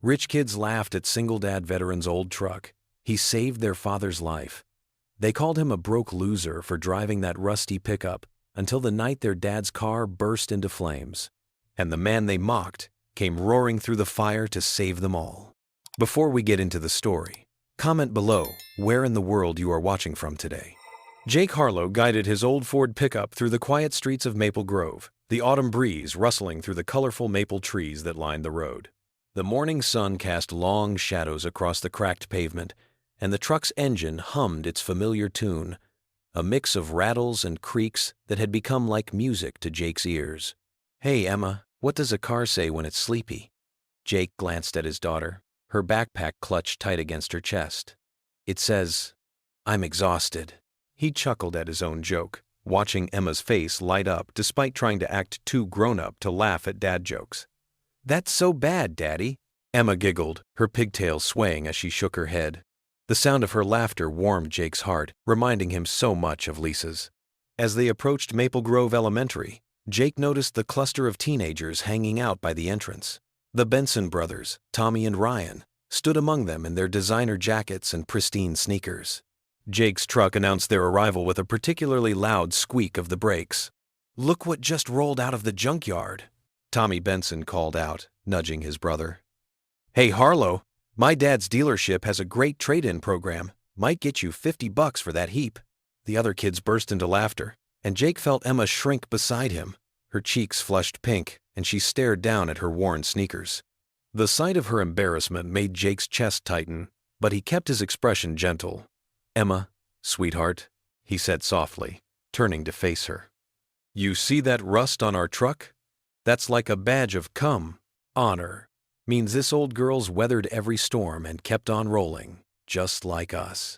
Rich kids laughed at single-dad veteran's old truck. He saved their father's life. They called him a broke loser for driving that rusty pickup until the night their dad's car burst into flames. And the man they mocked came roaring through the fire to save them all. Before we get into the story, comment below where in the world you are watching from today. Jake Harlow guided his old Ford pickup through the quiet streets of Maple Grove, the autumn breeze rustling through the colorful maple trees that lined the road. The morning sun cast long shadows across the cracked pavement, and the truck's engine hummed its familiar tune, a mix of rattles and creaks that had become like music to Jake's ears. "Hey, Emma, what does a car say when it's sleepy?" Jake glanced at his daughter, her backpack clutched tight against her chest. "It says, I'm exhausted." He chuckled at his own joke, watching Emma's face light up despite trying to act too grown-up to laugh at dad jokes. "That's so bad, Daddy." Emma giggled, her pigtails swaying as she shook her head. The sound of her laughter warmed Jake's heart, reminding him so much of Lisa's. As they approached Maple Grove Elementary, Jake noticed the cluster of teenagers hanging out by the entrance. The Benson brothers, Tommy and Ryan, stood among them in their designer jackets and pristine sneakers. Jake's truck announced their arrival with a particularly loud squeak of the brakes. "Look what just rolled out of the junkyard," Tommy Benson called out, nudging his brother. "Hey, Harlow, my dad's dealership has a great trade-in program. Might get you $50 for that heap." The other kids burst into laughter, and Jake felt Emma shrink beside him. Her cheeks flushed pink, and she stared down at her worn sneakers. The sight of her embarrassment made Jake's chest tighten, but he kept his expression gentle. "Emma, sweetheart," he said softly, turning to face her. "You see that rust on our truck? That's like a badge of honor. Means this old girl's weathered every storm and kept on rolling, just like us."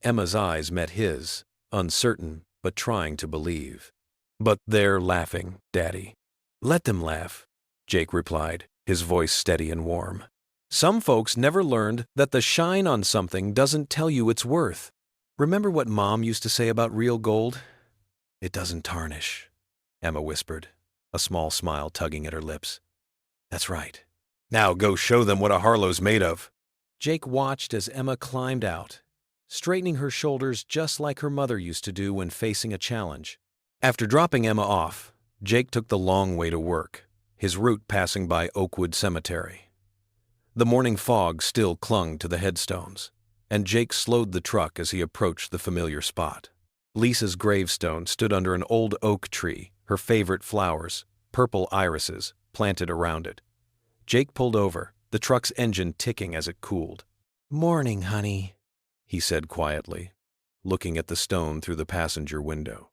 Emma's eyes met his, uncertain but trying to believe. "But they're laughing, Daddy." "Let them laugh," Jake replied, his voice steady and warm. "Some folks never learned that the shine on something doesn't tell you its worth. Remember what Mom used to say about real gold? It doesn't tarnish," Emma whispered, a small smile tugging at her lips. "That's right. Now go show them what a Harlow's made of." Jake watched as Emma climbed out, straightening her shoulders just like her mother used to do when facing a challenge. After dropping Emma off, Jake took the long way to work, his route passing by Oakwood Cemetery. The morning fog still clung to the headstones, and Jake slowed the truck as he approached the familiar spot. Lisa's gravestone stood under an old oak tree, her favorite flowers, purple irises, planted around it. Jake pulled over, the truck's engine ticking as it cooled. "Morning, honey," he said quietly, looking at the stone through the passenger window.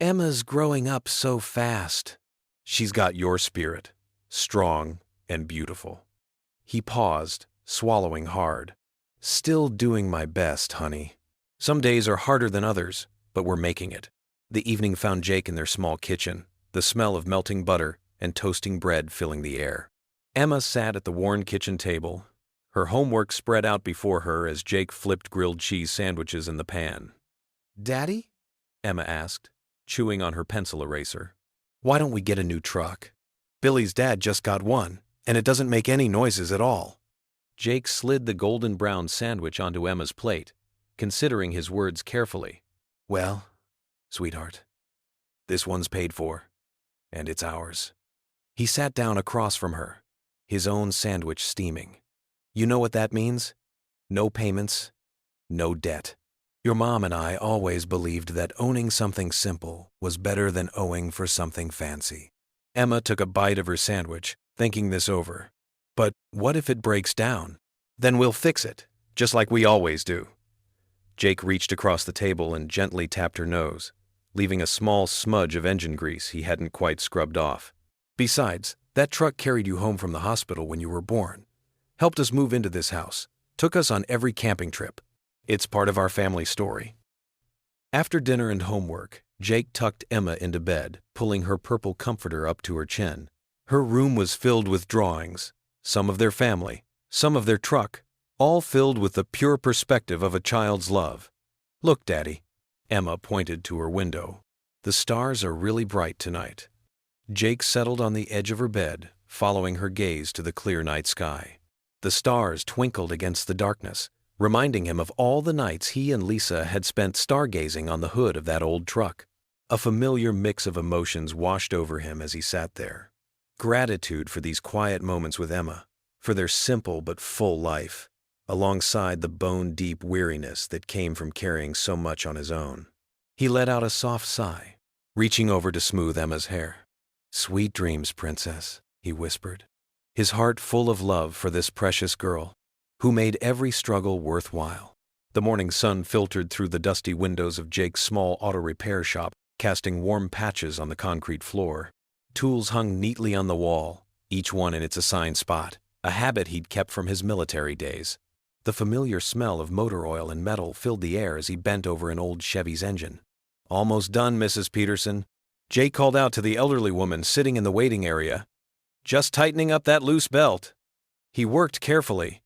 "Emma's growing up so fast." "She's got your spirit, strong and beautiful." He paused, swallowing hard. "Still doing my best, honey. Some days are harder than others, but we're making it." The evening found Jake in their small kitchen, the smell of melting butter and toasting bread filling the air. Emma sat at the worn kitchen table, her homework spread out before her as Jake flipped grilled cheese sandwiches in the pan. "Daddy?" Emma asked, chewing on her pencil eraser. "Why don't we get a new truck? Billy's dad just got one, and it doesn't make any noises at all." Jake slid the golden brown sandwich onto Emma's plate, considering his words carefully. "Well, sweetheart, this one's paid for, and it's ours." He sat down across from her, his own sandwich steaming. "You know what that means? No payments, no debt. Your mom and I always believed that owning something simple was better than owing for something fancy." Emma took a bite of her sandwich, thinking this over. "But what if it breaks down? Then we'll fix it, just like we always do." Jake reached across the table and gently tapped her nose, leaving a small smudge of engine grease he hadn't quite scrubbed off. "Besides, that truck carried you home from the hospital when you were born, helped us move into this house, took us on every camping trip. It's part of our family story." After dinner and homework, Jake tucked Emma into bed, pulling her purple comforter up to her chin. Her room was filled with drawings, some of their family, some of their truck, all filled with the pure perspective of a child's love. "Look, Daddy." Emma pointed to her window. "The stars are really bright tonight." Jake settled on the edge of her bed, following her gaze to the clear night sky. The stars twinkled against the darkness, reminding him of all the nights he and Lisa had spent stargazing on the hood of that old truck. A familiar mix of emotions washed over him as he sat there. Gratitude for these quiet moments with Emma, for their simple but full life, alongside the bone-deep weariness that came from carrying so much on his own. He let out a soft sigh, reaching over to smooth Emma's hair. "Sweet dreams, princess," he whispered, his heart full of love for this precious girl, who made every struggle worthwhile. The morning sun filtered through the dusty windows of Jake's small auto repair shop, casting warm patches on the concrete floor. Tools hung neatly on the wall, each one in its assigned spot, a habit he'd kept from his military days. The familiar smell of motor oil and metal filled the air as he bent over an old Chevy's engine. "Almost done, Mrs. Peterson," Jake called out to the elderly woman sitting in the waiting area. "Just tightening up that loose belt." He worked carefully,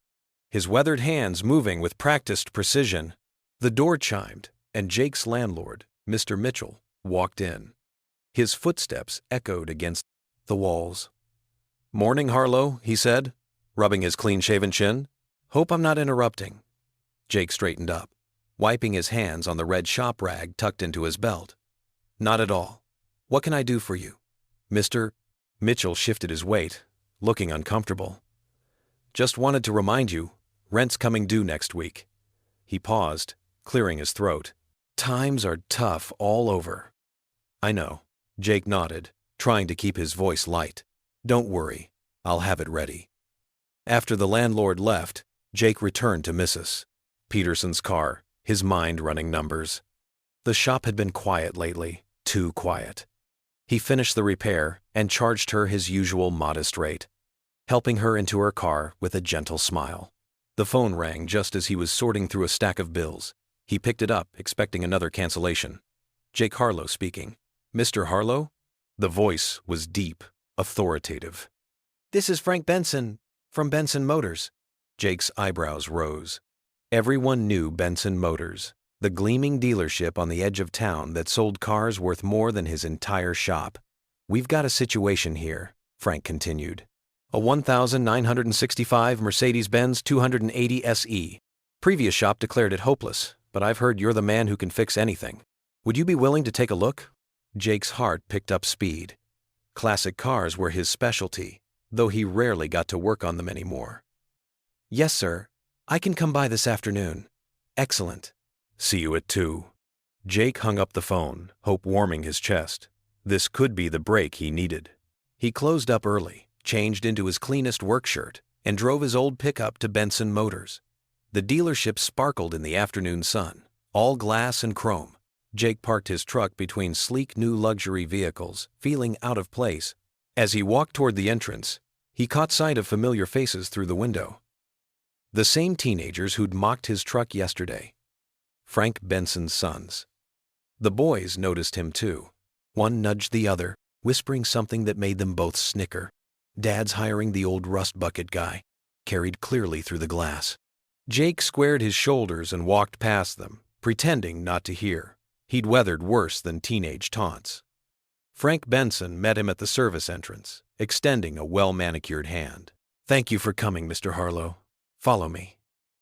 his weathered hands moving with practiced precision. The door chimed, and Jake's landlord, Mr. Mitchell, walked in. His footsteps echoed against the walls. "Morning, Harlow," he said, rubbing his clean-shaven chin. "Hope I'm not interrupting." Jake straightened up, wiping his hands on the red shop rag tucked into his belt. "Not at all. What can I do for you?" Mr. Mitchell shifted his weight, looking uncomfortable. "Just wanted to remind you, rent's coming due next week." He paused, clearing his throat. "Times are tough all over." "I know," Jake nodded, trying to keep his voice light. "Don't worry, I'll have it ready." After the landlord left, Jake returned to Mrs. Peterson's car, his mind running numbers. The shop had been quiet lately, too quiet. He finished the repair and charged her his usual modest rate, helping her into her car with a gentle smile. The phone rang just as he was sorting through a stack of bills. He picked it up, expecting another cancellation. "Jake Harlow speaking." "Mr. Harlow?" The voice was deep, authoritative. "This is Frank Benson, from Benson Motors." Jake's eyebrows rose. Everyone knew Benson Motors, the gleaming dealership on the edge of town that sold cars worth more than his entire shop. "We've got a situation here," Frank continued. "A 1965 Mercedes-Benz 280 SE. Previous shop declared it hopeless, but I've heard you're the man who can fix anything. Would you be willing to take a look?" Jake's heart picked up speed. Classic cars were his specialty, though he rarely got to work on them anymore. "Yes, sir. I can come by this afternoon." "Excellent. See you at 2. Jake hung up the phone, hope warming his chest. This could be the break he needed. He closed up early, changed into his cleanest work shirt, and drove his old pickup to Benson Motors. The dealership sparkled in the afternoon sun, all glass and chrome. Jake parked his truck between sleek new luxury vehicles, feeling out of place. As he walked toward the entrance, he caught sight of familiar faces through the window. The same teenagers who'd mocked his truck yesterday. Frank Benson's sons. The boys noticed him too. One nudged the other, whispering something that made them both snicker. "Dad's hiring the old rust bucket guy," carried clearly through the glass. Jake squared his shoulders and walked past them, pretending not to hear. He'd weathered worse than teenage taunts. Frank Benson met him at the service entrance, extending a well-manicured hand. "Thank you for coming, Mr. Harlow. Follow me."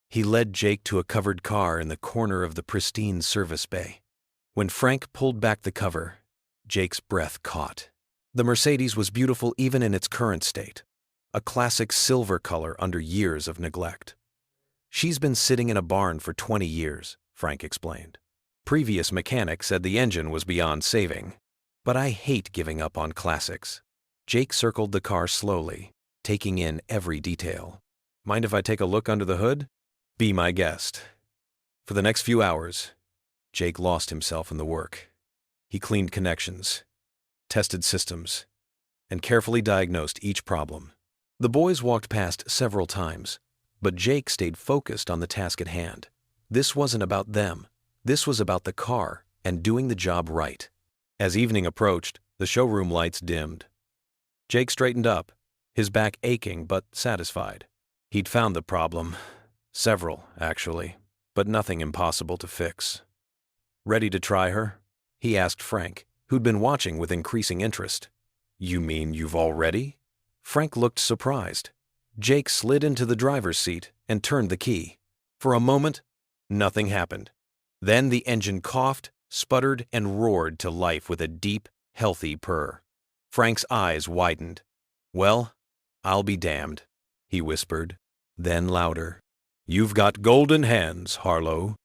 He led Jake to a covered car in the corner of the pristine service bay. When Frank pulled back the cover, Jake's breath caught. The Mercedes was beautiful even in its current state, a classic silver color under years of neglect. "She's been sitting in a barn for 20 years, Frank explained. "Previous mechanic said the engine was beyond saving. But I hate giving up on classics." Jake circled the car slowly, taking in every detail. "Mind if I take a look under the hood?" "Be my guest." For the next few hours, Jake lost himself in the work. He cleaned connections, tested systems, and carefully diagnosed each problem. The boys walked past several times, but Jake stayed focused on the task at hand. This wasn't about them. This was about the car and doing the job right. As evening approached, the showroom lights dimmed. Jake straightened up, his back aching but satisfied. He'd found the problem. Several, actually, but nothing impossible to fix. "Ready to try her?" he asked Frank, who'd been watching with increasing interest. "You mean you've already?" Frank looked surprised. Jake slid into the driver's seat and turned the key. For a moment, nothing happened. Then the engine coughed, sputtered, and roared to life with a deep, healthy purr. Frank's eyes widened. "Well, I'll be damned," he whispered, then louder. "You've got golden hands, Harlow."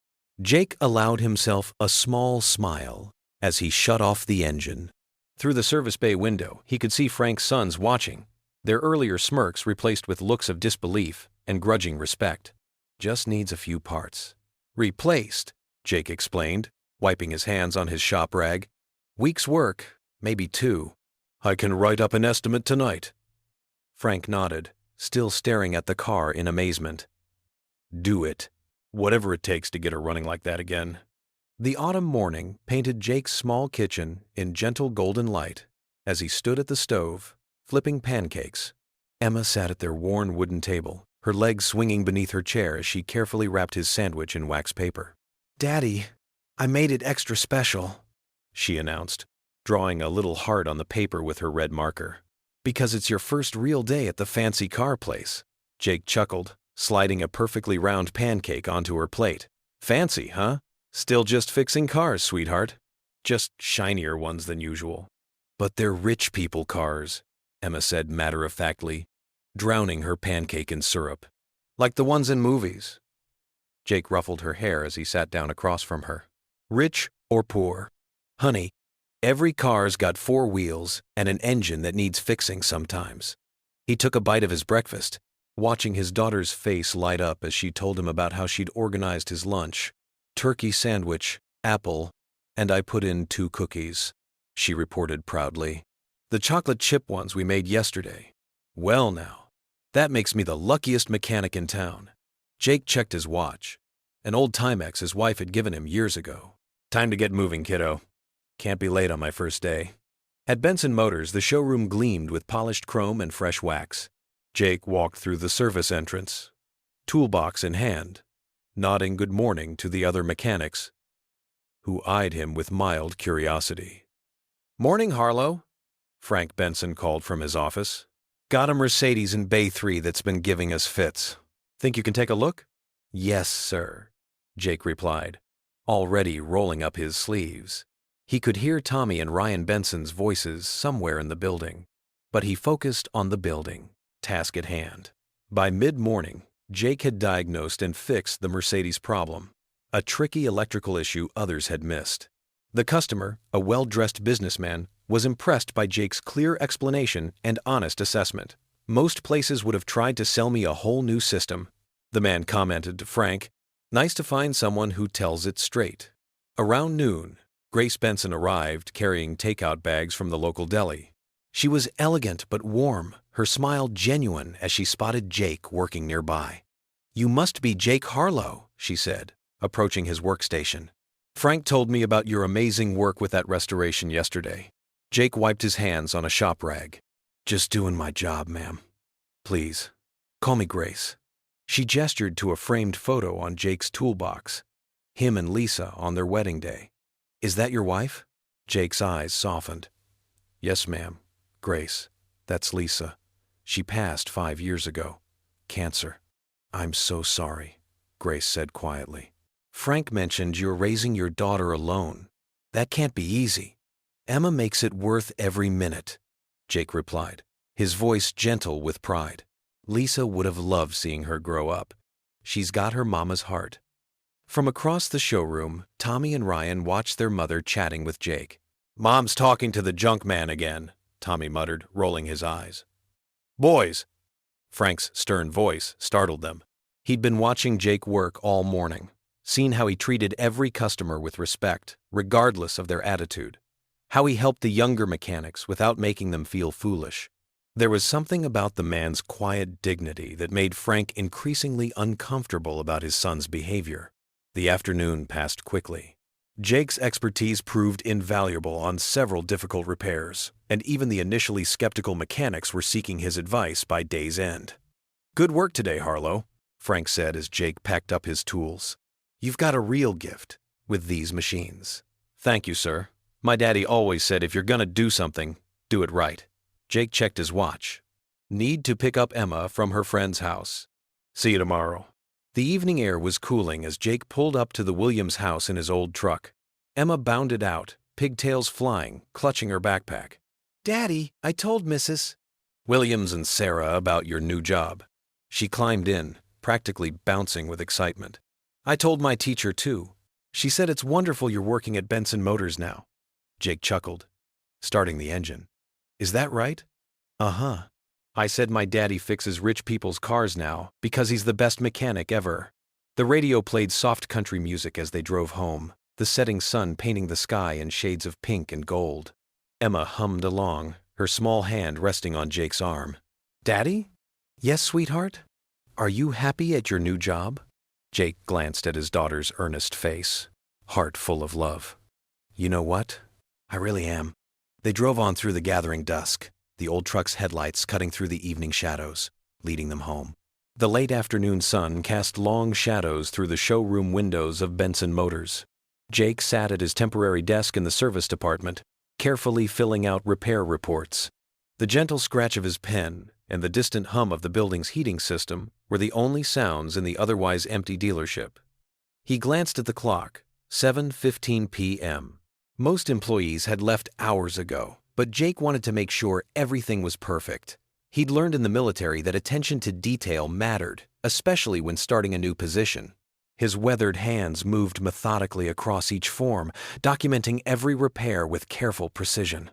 Jake allowed himself a small smile as he shut off the engine. Through the service bay window, he could see Frank's sons watching, their earlier smirks replaced with looks of disbelief and grudging respect. "Just needs a few parts." "Replaced," Jake explained, wiping his hands on his shop rag. "Week's work, maybe 2. I can write up an estimate tonight." Frank nodded, still staring at the car in amazement. "Do it. Whatever it takes to get her running like that again." The autumn morning painted Jake's small kitchen in gentle golden light as he stood at the stove, flipping pancakes. Emma sat at their worn wooden table, her legs swinging beneath her chair as she carefully wrapped his sandwich in wax paper. "Daddy, I made it extra special," she announced, drawing a little heart on the paper with her red marker. "Because it's your first real day at the fancy car place," Jake chuckled, sliding a perfectly round pancake onto her plate. "Fancy, huh? Still just fixing cars, sweetheart. Just shinier ones than usual." "But they're rich people cars," Emma said matter-of-factly, drowning her pancake in syrup. "Like the ones in movies." Jake ruffled her hair as he sat down across from her. "Rich or poor? Honey, every car's got 4 wheels and an engine that needs fixing sometimes." He took a bite of his breakfast, watching his daughter's face light up as she told him about how she'd organized his lunch. "Turkey sandwich, apple, and I put in 2 cookies," she reported proudly. "The chocolate chip ones we made yesterday. Well now, that makes me the luckiest mechanic in town." Jake checked his watch, an old Timex his wife had given him years ago. "Time to get moving, kiddo. Can't be late on my first day." At Benson Motors, the showroom gleamed with polished chrome and fresh wax. Jake walked through the service entrance, toolbox in hand, nodding good morning to the other mechanics, who eyed him with mild curiosity. "Morning, Harlow," Frank Benson called from his office. "Got a Mercedes in Bay 3 that's been giving us fits. Think you can take a look?" "Yes, sir," Jake replied, already rolling up his sleeves. He could hear Tommy and Ryan Benson's voices somewhere in the building, but he focused on the building, task at hand. By mid-morning, Jake had diagnosed and fixed the Mercedes problem, a tricky electrical issue others had missed. The customer, a well-dressed businessman, was impressed by Jake's clear explanation and honest assessment. "Most places would have tried to sell me a whole new system," the man commented to Frank. "Nice to find someone who tells it straight." Around noon, Grace Benson arrived carrying takeout bags from the local deli. She was elegant but warm, her smile genuine as she spotted Jake working nearby. "You must be Jake Harlow," she said, approaching his workstation. "Frank told me about your amazing work with that restoration yesterday." Jake wiped his hands on a shop rag. "Just doing my job, ma'am. Please, call me Grace." She gestured to a framed photo on Jake's toolbox, him and Lisa on their wedding day. "Is that your wife?" Jake's eyes softened. "Yes, ma'am. Grace, that's Lisa. She passed 5 years ago. Cancer." "I'm so sorry," Grace said quietly. "Frank mentioned you're raising your daughter alone. That can't be easy." "Emma makes it worth every minute," Jake replied, his voice gentle with pride. "Lisa would have loved seeing her grow up. She's got her mama's heart." From across the showroom, Tommy and Ryan watched their mother chatting with Jake. "Mom's talking to the junk man again," Tommy muttered, rolling his eyes. "Boys!" Frank's stern voice startled them. He'd been watching Jake work all morning, seen how he treated every customer with respect, regardless of their attitude, how he helped the younger mechanics without making them feel foolish. There was something about the man's quiet dignity that made Frank increasingly uncomfortable about his son's behavior. The afternoon passed quickly. Jake's expertise proved invaluable on several difficult repairs, and even the initially skeptical mechanics were seeking his advice by day's end. "Good work today, Harlow," Frank said as Jake packed up his tools. "You've got a real gift with these machines." "Thank you, sir. My daddy always said if you're gonna do something, do it right." Jake checked his watch. Need to pick up Emma from her friend's house. See you tomorrow. The evening air was cooling as Jake pulled up to the Williams house in his old truck. Emma bounded out, pigtails flying, clutching her backpack. Daddy, I told Mrs. Williams and Sarah about your new job. She climbed in, practically bouncing with excitement. I told my teacher too. She said it's wonderful you're working at Benson Motors now. Jake chuckled, starting the engine. Is that right? Uh-huh. I said my daddy fixes rich people's cars now because he's the best mechanic ever. The radio played soft country music as they drove home, the setting sun painting the sky in shades of pink and gold. Emma hummed along, her small hand resting on Jake's arm. Daddy? Yes, sweetheart? Are you happy at your new job? Jake glanced at his daughter's earnest face, heart full of love. You know what? I really am. They drove on through the gathering dusk, the old truck's headlights cutting through the evening shadows, leading them home. The late afternoon sun cast long shadows through the showroom windows of Benson Motors. Jake sat at his temporary desk in the service department, carefully filling out repair reports. The gentle scratch of his pen and the distant hum of the building's heating system were the only sounds in the otherwise empty dealership. He glanced at the clock, 7:15 p.m. Most employees had left hours ago, but Jake wanted to make sure everything was perfect. He'd learned in the military that attention to detail mattered, especially when starting a new position. His weathered hands moved methodically across each form, documenting every repair with careful precision.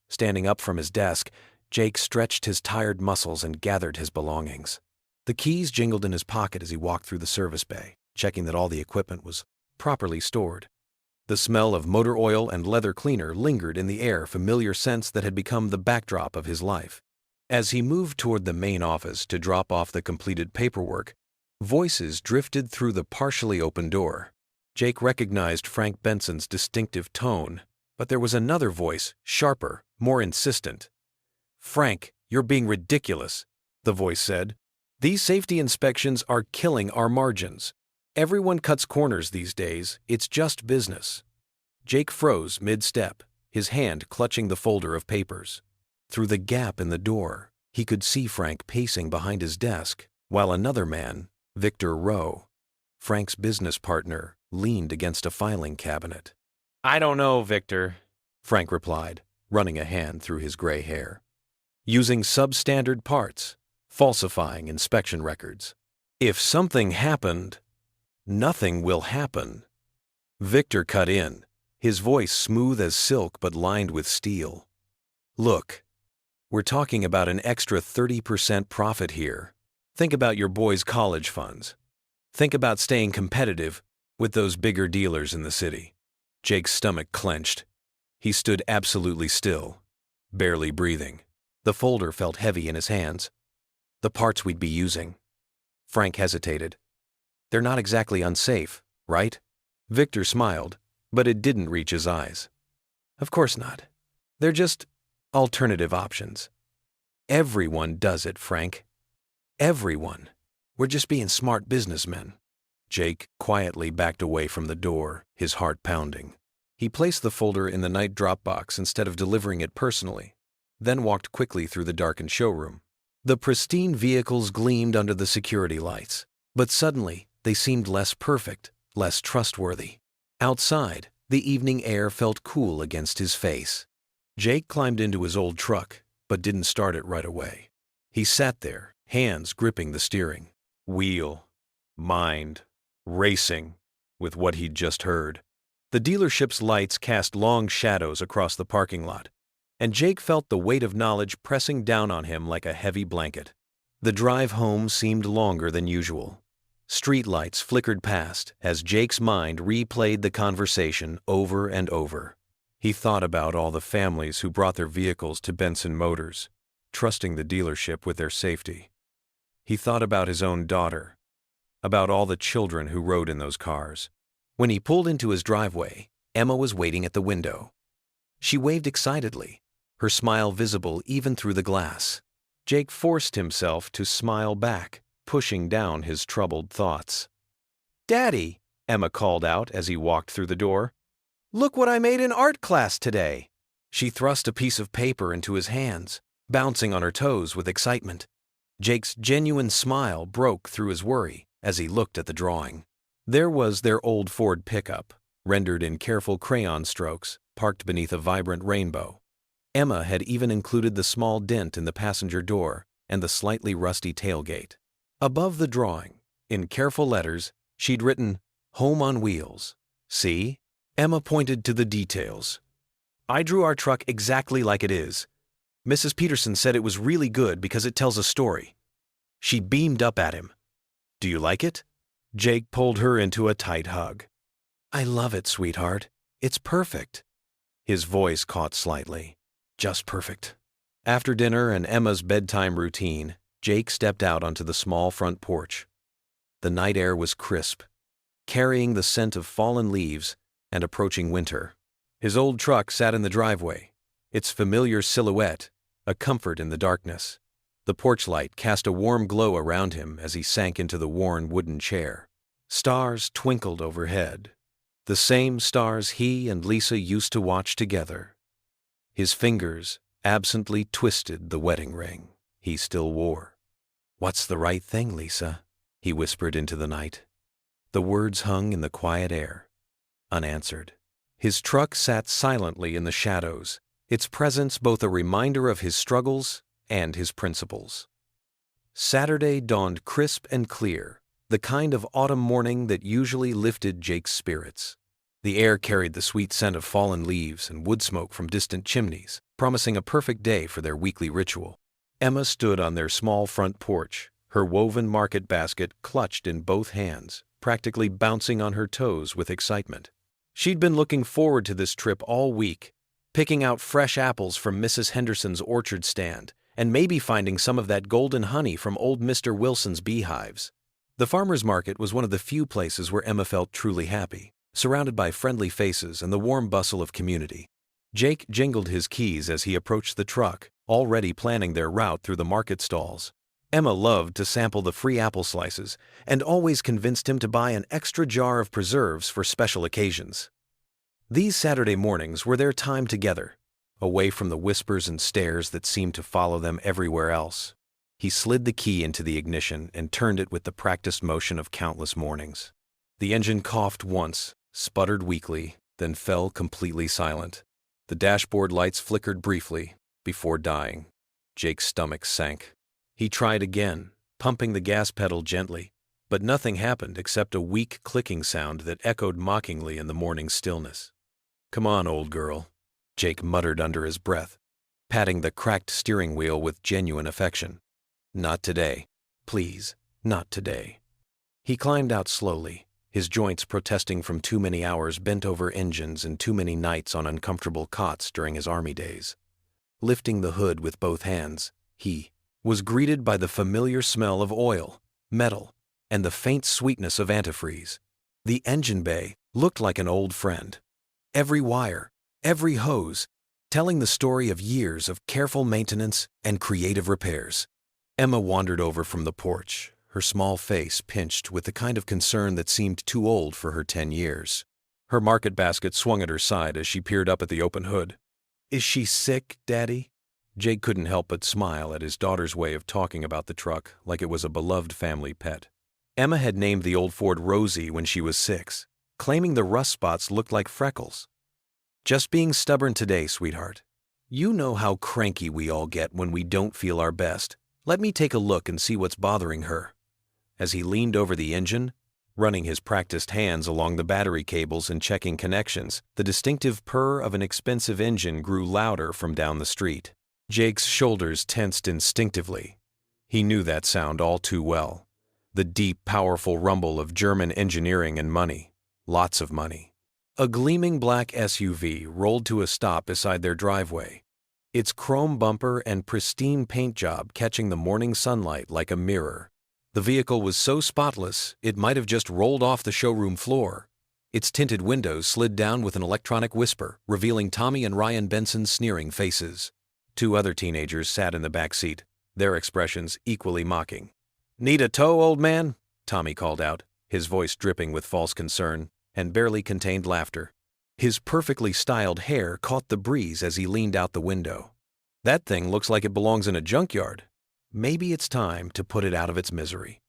Standing up from his desk, Jake stretched his tired muscles and gathered his belongings. The keys jingled in his pocket as he walked through the service bay, checking that all the equipment was properly stored. The smell of motor oil and leather cleaner lingered in the air, familiar scents that had become the backdrop of his life. As he moved toward the main office to drop off the completed paperwork, voices drifted through the partially open door. Jake recognized Frank Benson's distinctive tone, but there was another voice, sharper, more insistent. Frank, you're being ridiculous, the voice said. These safety inspections are killing our margins. Everyone cuts corners these days, it's just business. Jake froze mid-step, his hand clutching the folder of papers. Through the gap in the door, he could see Frank pacing behind his desk, while another man, Victor Rowe, Frank's business partner, leaned against a filing cabinet. I don't know, Victor, Frank replied, running a hand through his gray hair. Using substandard parts, falsifying inspection records. If something happened, nothing will happen. Victor cut in, his voice smooth as silk but lined with steel. Look, we're talking about an extra 30% profit here. Think about your boys' college funds. Think about staying competitive with those bigger dealers in the city. Jake's stomach clenched. He stood absolutely still, barely breathing. The folder felt heavy in his hands. The parts we'd be using. Frank hesitated. They're not exactly unsafe, right? Victor smiled, but it didn't reach his eyes. Of course not. They're just alternative options. Everyone does it, Frank. Everyone. We're just being smart businessmen. Jake quietly backed away from the door, his heart pounding. He placed the folder in the night drop box instead of delivering it personally, then walked quickly through the darkened showroom. The pristine vehicles gleamed under the security lights, but suddenly they seemed less perfect, less trustworthy. Outside, the evening air felt cool against his face. Jake climbed into his old truck, but didn't start it right away. He sat there, hands gripping the steering wheel, mind racing with what he'd just heard. The dealership's lights cast long shadows across the parking lot, and Jake felt the weight of knowledge pressing down on him like a heavy blanket. The drive home seemed longer than usual. Streetlights flickered past as Jake's mind replayed the conversation over and over. He thought about all the families who brought their vehicles to Benson Motors, trusting the dealership with their safety. He thought about his own daughter, about all the children who rode in those cars. When he pulled into his driveway, Emma was waiting at the window. She waved excitedly, her smile visible even through the glass. Jake forced himself to smile back, pushing down his troubled thoughts. "Daddy," Emma called out as he walked through the door. "Look what I made in art class today." She thrust a piece of paper into his hands, bouncing on her toes with excitement. Jake's genuine smile broke through his worry as he looked at the drawing. There was their old Ford pickup, rendered in careful crayon strokes, parked beneath a vibrant rainbow. Emma had even included the small dent in the passenger door and the slightly rusty tailgate. Above the drawing, in careful letters, she'd written, "Home on Wheels." See? Emma pointed to the details. "I drew our truck exactly like it is. Mrs. Peterson said it was really good because it tells a story." She beamed up at him. "Do you like it?" Jake pulled her into a tight hug. "I love it, sweetheart. It's perfect." His voice caught slightly. Just perfect. After dinner and Emma's bedtime routine, Jake stepped out onto the small front porch. The night air was crisp, carrying the scent of fallen leaves and approaching winter. His old truck sat in the driveway, its familiar silhouette a comfort in the darkness. The porch light cast a warm glow around him as he sank into the worn wooden chair. Stars twinkled overhead, the same stars he and Lisa used to watch together. His fingers absently twisted the wedding ring he still wore. "What's the right thing, Lisa?" he whispered into the night. The words hung in the quiet air, unanswered. His truck sat silently in the shadows, its presence both a reminder of his struggles and his principles. Saturday dawned crisp and clear, the kind of autumn morning that usually lifted Jake's spirits. The air carried the sweet scent of fallen leaves and wood smoke from distant chimneys, promising a perfect day for their weekly ritual. Emma stood on their small front porch, her woven market basket clutched in both hands, practically bouncing on her toes with excitement. She'd been looking forward to this trip all week, picking out fresh apples from Mrs. Henderson's orchard stand, and maybe finding some of that golden honey from old Mr. Wilson's beehives. The farmer's market was one of the few places where Emma felt truly happy, surrounded by friendly faces and the warm bustle of community. Jake jingled his keys as he approached the truck, already planning their route through the market stalls. Emma loved to sample the free apple slices and always convinced him to buy an extra jar of preserves for special occasions. These Saturday mornings were their time together, away from the whispers and stares that seemed to follow them everywhere else. He slid the key into the ignition and turned it with the practiced motion of countless mornings. The engine coughed once, sputtered weakly, then fell completely silent. The dashboard lights flickered briefly, before dying. Jake's stomach sank. He tried again, pumping the gas pedal gently, but nothing happened except a weak clicking sound that echoed mockingly in the morning stillness. "Come on, old girl," Jake muttered under his breath, patting the cracked steering wheel with genuine affection. "Not today. Please, not today." He climbed out slowly, his joints protesting from too many hours bent over engines and too many nights on uncomfortable cots during his army days. Lifting the hood with both hands, he was greeted by the familiar smell of oil, metal, and the faint sweetness of antifreeze. The engine bay looked like an old friend. Every wire, every hose, telling the story of years of careful maintenance and creative repairs. Emma wandered over from the porch, her small face pinched with the kind of concern that seemed too old for her 10 years. Her market basket swung at her side as she peered up at the open hood. "Is she sick, Daddy?" Jake couldn't help but smile at his daughter's way of talking about the truck like it was a beloved family pet. Emma had named the old Ford Rosie when she was 6, claiming the rust spots looked like freckles. "Just being stubborn today, sweetheart. You know how cranky we all get when we don't feel our best. Let me take a look and see what's bothering her." As he leaned over the engine, running his practiced hands along the battery cables and checking connections, the distinctive purr of an expensive engine grew louder from down the street. Jake's shoulders tensed instinctively. He knew that sound all too well. The deep, powerful rumble of German engineering and money. Lots of money. A gleaming black SUV rolled to a stop beside their driveway, its chrome bumper and pristine paint job catching the morning sunlight like a mirror. The vehicle was so spotless, it might have just rolled off the showroom floor. Its tinted windows slid down with an electronic whisper, revealing Tommy and Ryan Benson's sneering faces. 2 other teenagers sat in the back seat, their expressions equally mocking. "Need a tow, old man?" Tommy called out, his voice dripping with false concern and barely contained laughter. His perfectly styled hair caught the breeze as he leaned out the window. That thing looks like it belongs in a junkyard. Maybe it's time to put it out of its misery."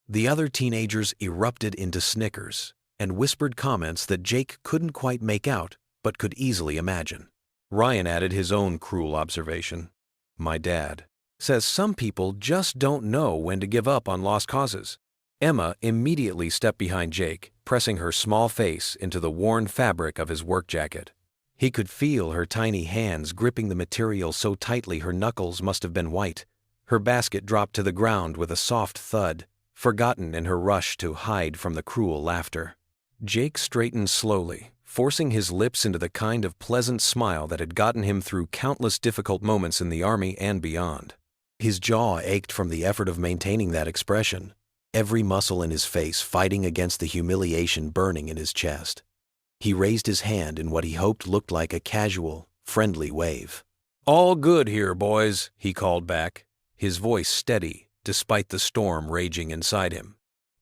The other teenagers erupted into snickers and whispered comments that Jake couldn't quite make out but could easily imagine. Ryan added his own cruel observation. "My dad says some people just don't know when to give up on lost causes." Emma immediately stepped behind Jake, pressing her small face into the worn fabric of his work jacket. He could feel her tiny hands gripping the material so tightly her knuckles must have been white. Her basket dropped to the ground with a soft thud, forgotten in her rush to hide from the cruel laughter. Jake straightened slowly, forcing his lips into the kind of pleasant smile that had gotten him through countless difficult moments in the army and beyond. His jaw ached from the effort of maintaining that expression, every muscle in his face fighting against the humiliation burning in his chest. He raised his hand in what he hoped looked like a casual, friendly wave. "All good here, boys," he called back, his voice steady despite the storm raging inside him.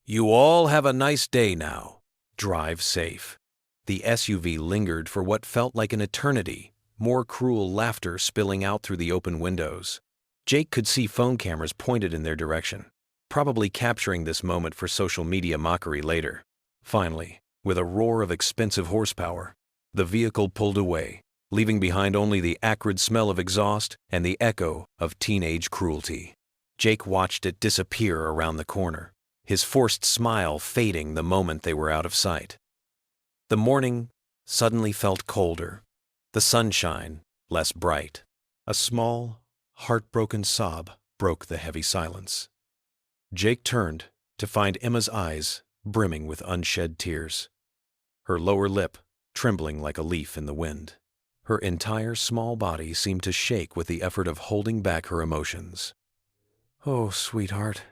"You all have a nice day now. Drive safe." The SUV lingered for what felt like an eternity, more cruel laughter spilling out through the open windows. Jake could see phone cameras pointed in their direction, probably capturing this moment for social media mockery later. Finally, with a roar of expensive horsepower, the vehicle pulled away, leaving behind only the acrid smell of exhaust and the echo of teenage cruelty. Jake watched it disappear around the corner, his forced smile fading the moment they were out of sight. The morning suddenly felt colder, the sunshine less bright. A small, heartbroken sob broke the heavy silence. Jake turned to find Emma's eyes brimming with unshed tears, her lower lip trembling like a leaf in the wind. Her entire small body seemed to shake with the effort of holding back her emotions. "Oh, sweetheart,"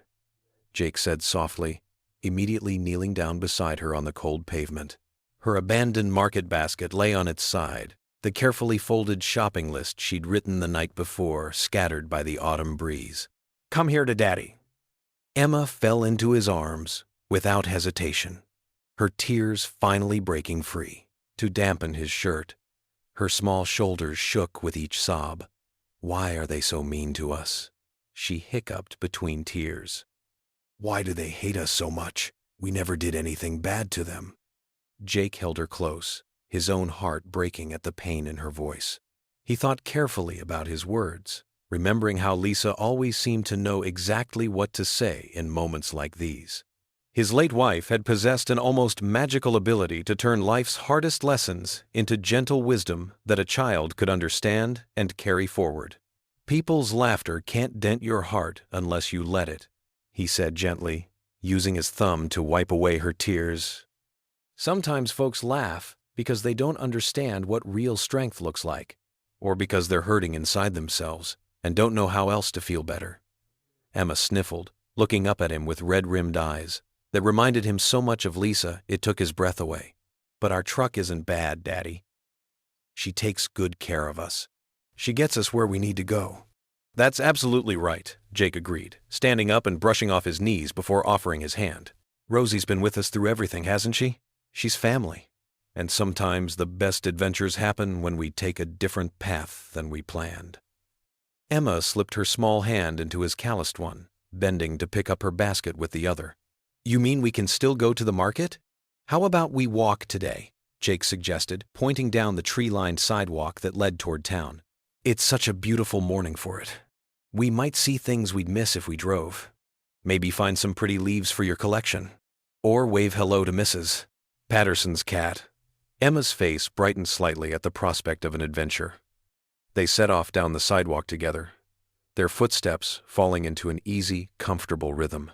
Jake said softly, immediately kneeling down beside her on the cold pavement. Her abandoned market basket lay on its side, the carefully folded shopping list she'd written the night before scattered by the autumn breeze. "Come here to Daddy." Emma fell into his arms without hesitation, her tears finally breaking free. To dampen his shirt, her small shoulders shook with each sob. "Why are they so mean to us?" she hiccuped between tears. "Why do they hate us so much? We never did anything bad to them." Jake held her close, his own heart breaking at the pain in her voice. He thought carefully about his words, remembering how Lisa always seemed to know exactly what to say in moments like these. His late wife had possessed an almost magical ability to turn life's hardest lessons into gentle wisdom that a child could understand and carry forward. "People's laughter can't dent your heart unless you let it," he said gently, using his thumb to wipe away her tears. "Sometimes folks laugh because they don't understand what real strength looks like, or because they're hurting inside themselves and don't know how else to feel better." Emma sniffled, looking up at him with red-rimmed eyes that reminded him so much of Lisa it took his breath away. "But our truck isn't bad, Daddy. She takes good care of us. She gets us where we need to go." "That's absolutely right," Jake agreed, standing up and brushing off his knees before offering his hand. "Rosie's been with us through everything, hasn't she? She's family. And sometimes the best adventures happen when we take a different path than we planned." Emma slipped her small hand into his calloused one, bending to pick up her basket with the other. "You mean we can still go to the market? How about we walk today?" Jake suggested, pointing down the tree-lined sidewalk that led toward town. "It's such a beautiful morning for it. We might see things we'd miss if we drove. Maybe find some pretty leaves for your collection. Or wave hello to Mrs. Patterson's cat." Emma's face brightened slightly at the prospect of an adventure. They set off down the sidewalk together, their footsteps falling into an easy, comfortable rhythm.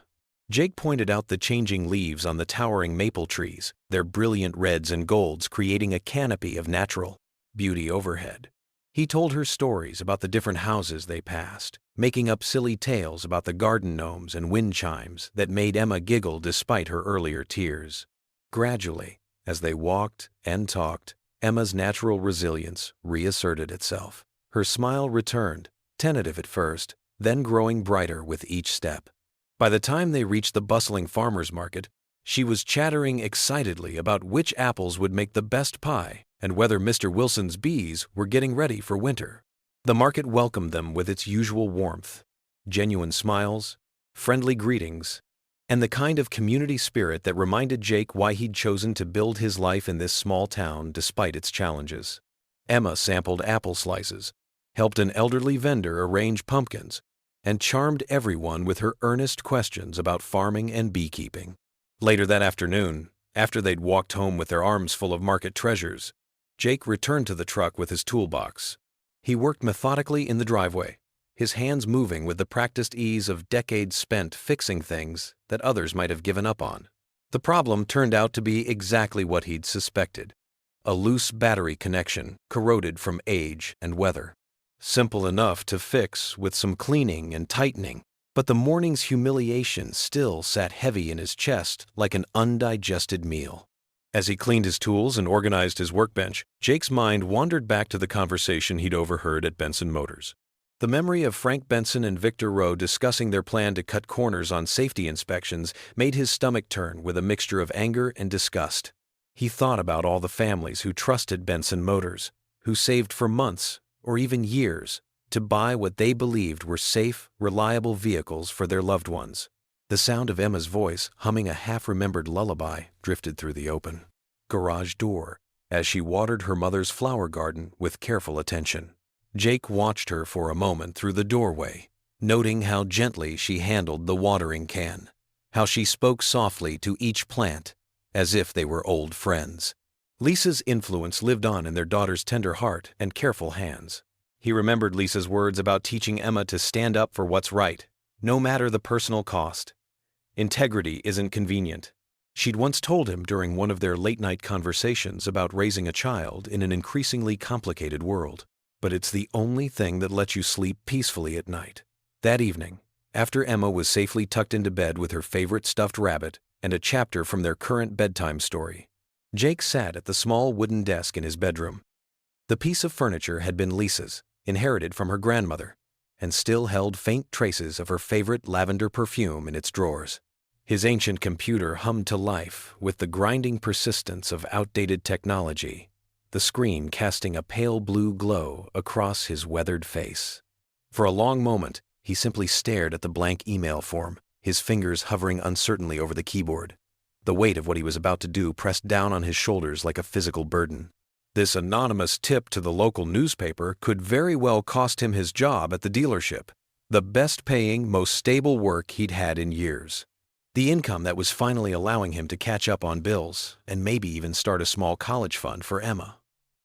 Jake pointed out the changing leaves on the towering maple trees, their brilliant reds and golds creating a canopy of natural beauty overhead. He told her stories about the different houses they passed, making up silly tales about the garden gnomes and wind chimes that made Emma giggle despite her earlier tears. Gradually, as they walked and talked, Emma's natural resilience reasserted itself. Her smile returned, tentative at first, then growing brighter with each step. By the time they reached the bustling farmer's market, she was chattering excitedly about which apples would make the best pie and whether Mr. Wilson's bees were getting ready for winter. The market welcomed them with its usual warmth, genuine smiles, friendly greetings, and the kind of community spirit that reminded Jake why he'd chosen to build his life in this small town despite its challenges. Emma sampled apple slices, helped an elderly vendor arrange pumpkins, and charmed everyone with her earnest questions about farming and beekeeping. Later that afternoon, after they'd walked home with their arms full of market treasures, Jake returned to the truck with his toolbox. He worked methodically in the driveway, his hands moving with the practiced ease of decades spent fixing things that others might have given up on. The problem turned out to be exactly what he'd suspected: a loose battery connection corroded from age and weather. Simple enough to fix with some cleaning and tightening, but the morning's humiliation still sat heavy in his chest like an undigested meal. As he cleaned his tools and organized his workbench, Jake's mind wandered back to the conversation he'd overheard at Benson Motors. The memory of Frank Benson and Victor Rowe discussing their plan to cut corners on safety inspections made his stomach turn with a mixture of anger and disgust. He thought about all the families who trusted Benson Motors, who saved for months or even years to buy what they believed were safe, reliable vehicles for their loved ones. The sound of Emma's voice, humming a half-remembered lullaby, drifted through the open garage door as she watered her mother's flower garden with careful attention. Jake watched her for a moment through the doorway, noting how gently she handled the watering can, how she spoke softly to each plant, as if they were old friends. Lisa's influence lived on in their daughter's tender heart and careful hands. He remembered Lisa's words about teaching Emma to stand up for what's right, no matter the personal cost. Integrity isn't convenient. She'd once told him during one of their late-night conversations about raising a child in an increasingly complicated world. But it's the only thing that lets you sleep peacefully at night. That evening, after Emma was safely tucked into bed with her favorite stuffed rabbit and a chapter from their current bedtime story, Jake sat at the small wooden desk in his bedroom. The piece of furniture had been Lisa's, inherited from her grandmother, and still held faint traces of her favorite lavender perfume in its drawers. His ancient computer hummed to life with the grinding persistence of outdated technology, the screen casting a pale blue glow across his weathered face. For a long moment, he simply stared at the blank email form, his fingers hovering uncertainly over the keyboard. The weight of what he was about to do pressed down on his shoulders like a physical burden. This anonymous tip to the local newspaper could very well cost him his job at the dealership, the best-paying, most stable work he'd had in years. The income that was finally allowing him to catch up on bills and maybe even start a small college fund for Emma.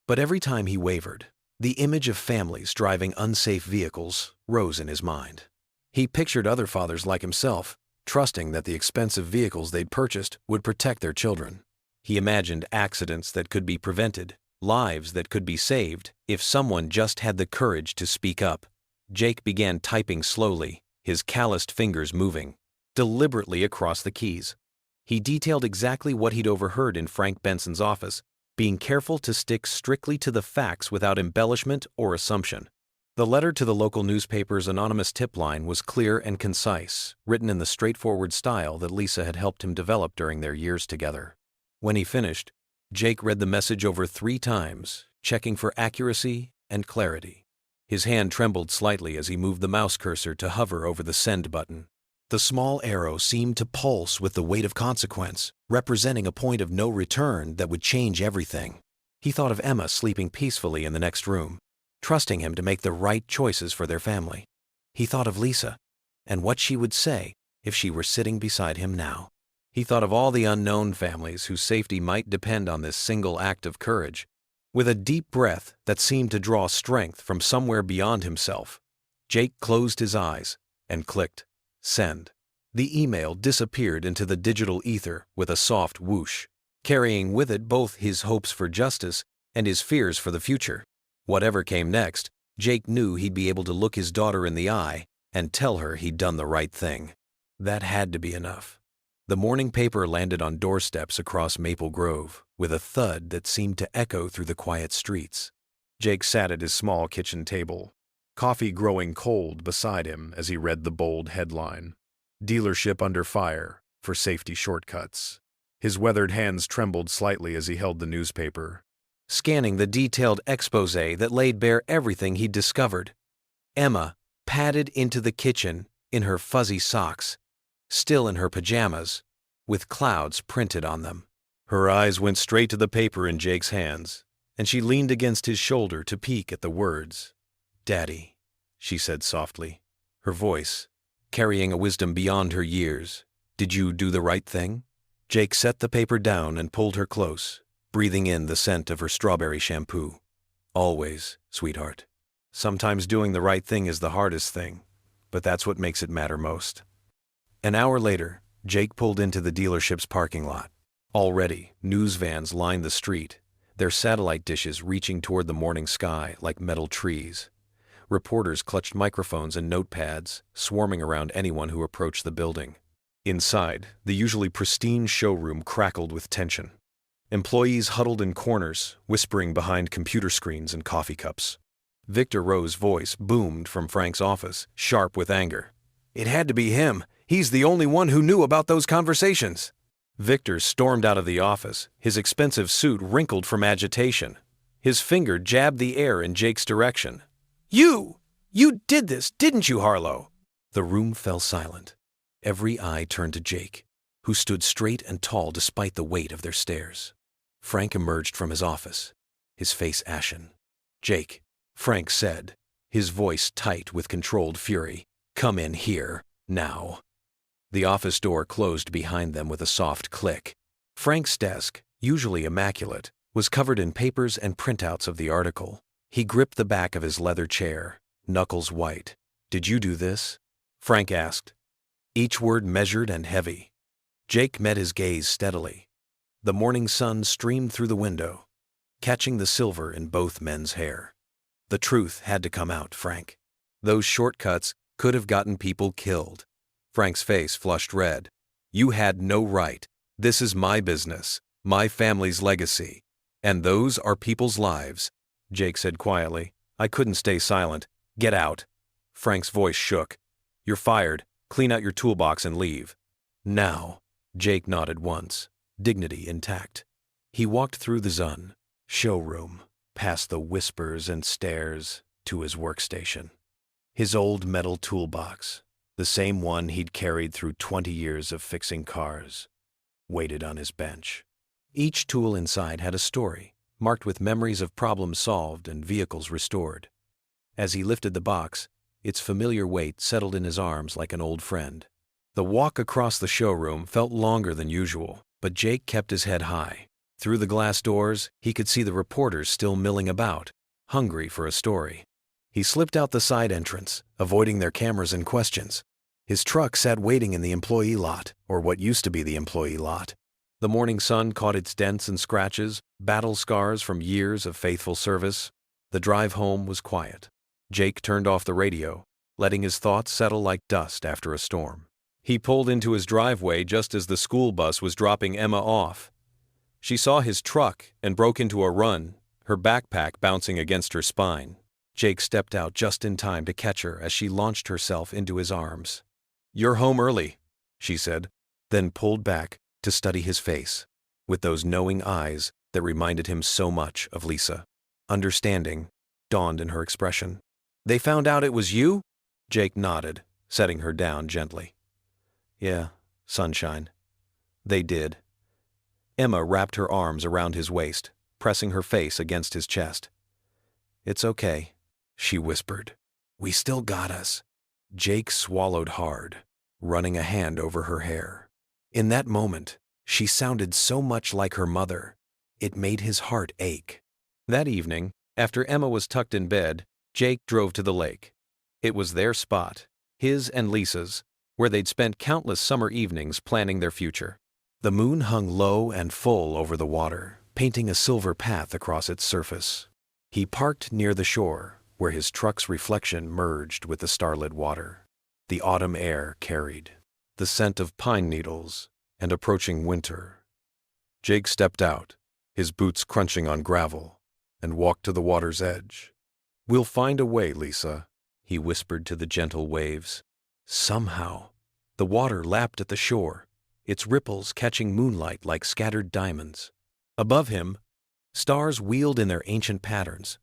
But every time he wavered, the image of families driving unsafe vehicles rose in his mind. He pictured other fathers like himself, trusting that the expensive vehicles they'd purchased would protect their children. He imagined accidents that could be prevented, lives that could be saved, if someone just had the courage to speak up. Jake began typing slowly, his calloused fingers moving deliberately across the keys. He detailed exactly what he'd overheard in Frank Benson's office, being careful to stick strictly to the facts without embellishment or assumption. The letter to the local newspaper's anonymous tip line was clear and concise, written in the straightforward style that Lisa had helped him develop during their years together. When he finished, Jake read the message over 3 times, checking for accuracy and clarity. His hand trembled slightly as he moved the mouse cursor to hover over the send button. The small arrow seemed to pulse with the weight of consequence, representing a point of no return that would change everything. He thought of Emma sleeping peacefully in the next room, trusting him to make the right choices for their family. He thought of Lisa, and what she would say if she were sitting beside him now. He thought of all the unknown families whose safety might depend on this single act of courage. With a deep breath that seemed to draw strength from somewhere beyond himself, Jake closed his eyes and clicked send. The email disappeared into the digital ether with a soft whoosh, carrying with it both his hopes for justice and his fears for the future. Whatever came next, Jake knew he'd be able to look his daughter in the eye and tell her he'd done the right thing. That had to be enough. The morning paper landed on doorsteps across Maple Grove with a thud that seemed to echo through the quiet streets. Jake sat at his small kitchen table, coffee growing cold beside him as he read the bold headline, "Dealership under fire for safety shortcuts." His weathered hands trembled slightly as he held the newspaper, scanning the detailed exposé that laid bare everything he'd discovered. Emma padded into the kitchen in her fuzzy socks, still in her pajamas, with clouds printed on them. Her eyes went straight to the paper in Jake's hands, and she leaned against his shoulder to peek at the words. "Daddy," she said softly, her voice carrying a wisdom beyond her years. "Did you do the right thing?" Jake set the paper down and pulled her close, breathing in the scent of her strawberry shampoo. "Always, sweetheart. Sometimes doing the right thing is the hardest thing, but that's what makes it matter most." An hour later, Jake pulled into the dealership's parking lot. Already, news vans lined the street, their satellite dishes reaching toward the morning sky like metal trees. Reporters clutched microphones and notepads, swarming around anyone who approached the building. Inside, the usually pristine showroom crackled with tension. Employees huddled in corners, whispering behind computer screens and coffee cups. Victor Rowe's voice boomed from Frank's office, sharp with anger. "It had to be him. He's the only one who knew about those conversations." Victor stormed out of the office, his expensive suit wrinkled from agitation. His finger jabbed the air in Jake's direction. You did this, didn't you, Harlow?" The room fell silent. Every eye turned to Jake, who stood straight and tall despite the weight of their stares. Frank emerged from his office, his face ashen. "Jake," Frank said, his voice tight with controlled fury, "come in here, now." The office door closed behind them with a soft click. Frank's desk, usually immaculate, was covered in papers and printouts of the article. He gripped the back of his leather chair, knuckles white. "Did you do this?" Frank asked, each word measured and heavy. Jake met his gaze steadily. The morning sun streamed through the window, catching the silver in both men's hair. "The truth had to come out, Frank. Those shortcuts could have gotten people killed." Frank's face flushed red. "You had no right. This is my business, my family's legacy. And those are people's lives," Jake said quietly. "I couldn't stay silent. Get out." Frank's voice shook. "You're fired. Clean out your toolbox and leave." "Now." Jake nodded once, dignity intact. He walked through the Zun showroom, past the whispers and stares, to his workstation. His old metal toolbox, the same one he'd carried through 20 years of fixing cars, waited on his bench. Each tool inside had a story, marked with memories of problems solved and vehicles restored. As he lifted the box, its familiar weight settled in his arms like an old friend. The walk across the showroom felt longer than usual, but Jake kept his head high. Through the glass doors, he could see the reporters still milling about, hungry for a story. He slipped out the side entrance, avoiding their cameras and questions. His truck sat waiting in the employee lot, or what used to be the employee lot. The morning sun caught its dents and scratches, battle scars from years of faithful service. The drive home was quiet. Jake turned off the radio, letting his thoughts settle like dust after a storm. He pulled into his driveway just as the school bus was dropping Emma off. She saw his truck and broke into a run, her backpack bouncing against her spine. Jake stepped out just in time to catch her as she launched herself into his arms. "You're home early," she said, then pulled back to study his face, with those knowing eyes that reminded him so much of Lisa. Understanding dawned in her expression. "They found out it was you?" Jake nodded, setting her down gently. "Yeah, sunshine. They did." Emma wrapped her arms around his waist, pressing her face against his chest. "It's okay," she whispered. "We still got us." Jake swallowed hard, running a hand over her hair. In that moment, she sounded so much like her mother, it made his heart ache. That evening, after Emma was tucked in bed, Jake drove to the lake. It was their spot, his and Lisa's, where they'd spent countless summer evenings planning their future. The moon hung low and full over the water, painting a silver path across its surface. He parked near the shore, where his truck's reflection merged with the starlit water. The autumn air carried the scent of pine needles and approaching winter. Jake stepped out, his boots crunching on gravel, and walked to the water's edge. "We'll find a way, Lisa," he whispered to the gentle waves. Somehow, the water lapped at the shore, its ripples catching moonlight like scattered diamonds. Above him, stars wheeled in their ancient patterns,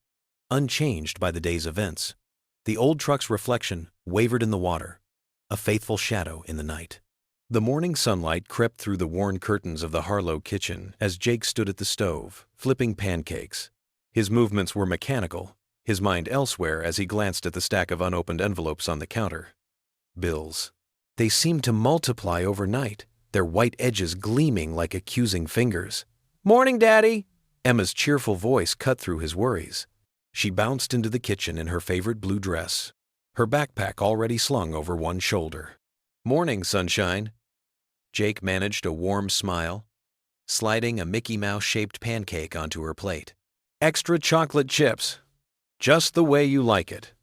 unchanged by the day's events. The old truck's reflection wavered in the water, a faithful shadow in the night. The morning sunlight crept through the worn curtains of the Harlow kitchen as Jake stood at the stove, flipping pancakes. His movements were mechanical, his mind elsewhere as he glanced at the stack of unopened envelopes on the counter. Bills. They seemed to multiply overnight, their white edges gleaming like accusing fingers. "Morning, Daddy!" Emma's cheerful voice cut through his worries. She bounced into the kitchen in her favorite blue dress, her backpack already slung over one shoulder. "Morning, sunshine." Jake managed a warm smile, sliding a Mickey Mouse-shaped pancake onto her plate. "Extra chocolate chips. Just the way you like it."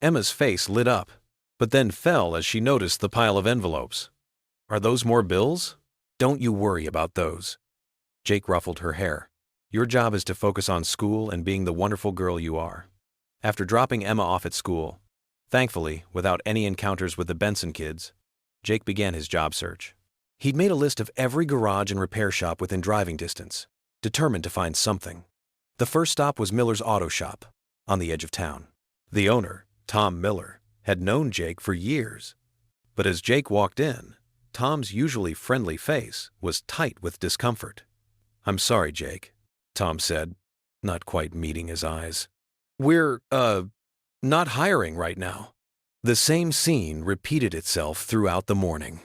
Emma's face lit up, but then fell as she noticed the pile of envelopes. "Are those more bills?" "Don't you worry about those." Jake ruffled her hair. "Your job is to focus on school and being the wonderful girl you are." After dropping Emma off at school, thankfully without any encounters with the Benson kids, Jake began his job search. He'd made a list of every garage and repair shop within driving distance, determined to find something. The first stop was Miller's Auto Shop, on the edge of town. The owner, Tom Miller, had known Jake for years. But as Jake walked in, Tom's usually friendly face was tight with discomfort. "I'm sorry, Jake," Tom said, not quite meeting his eyes. "We're, not hiring right now." The same scene repeated itself throughout the morning.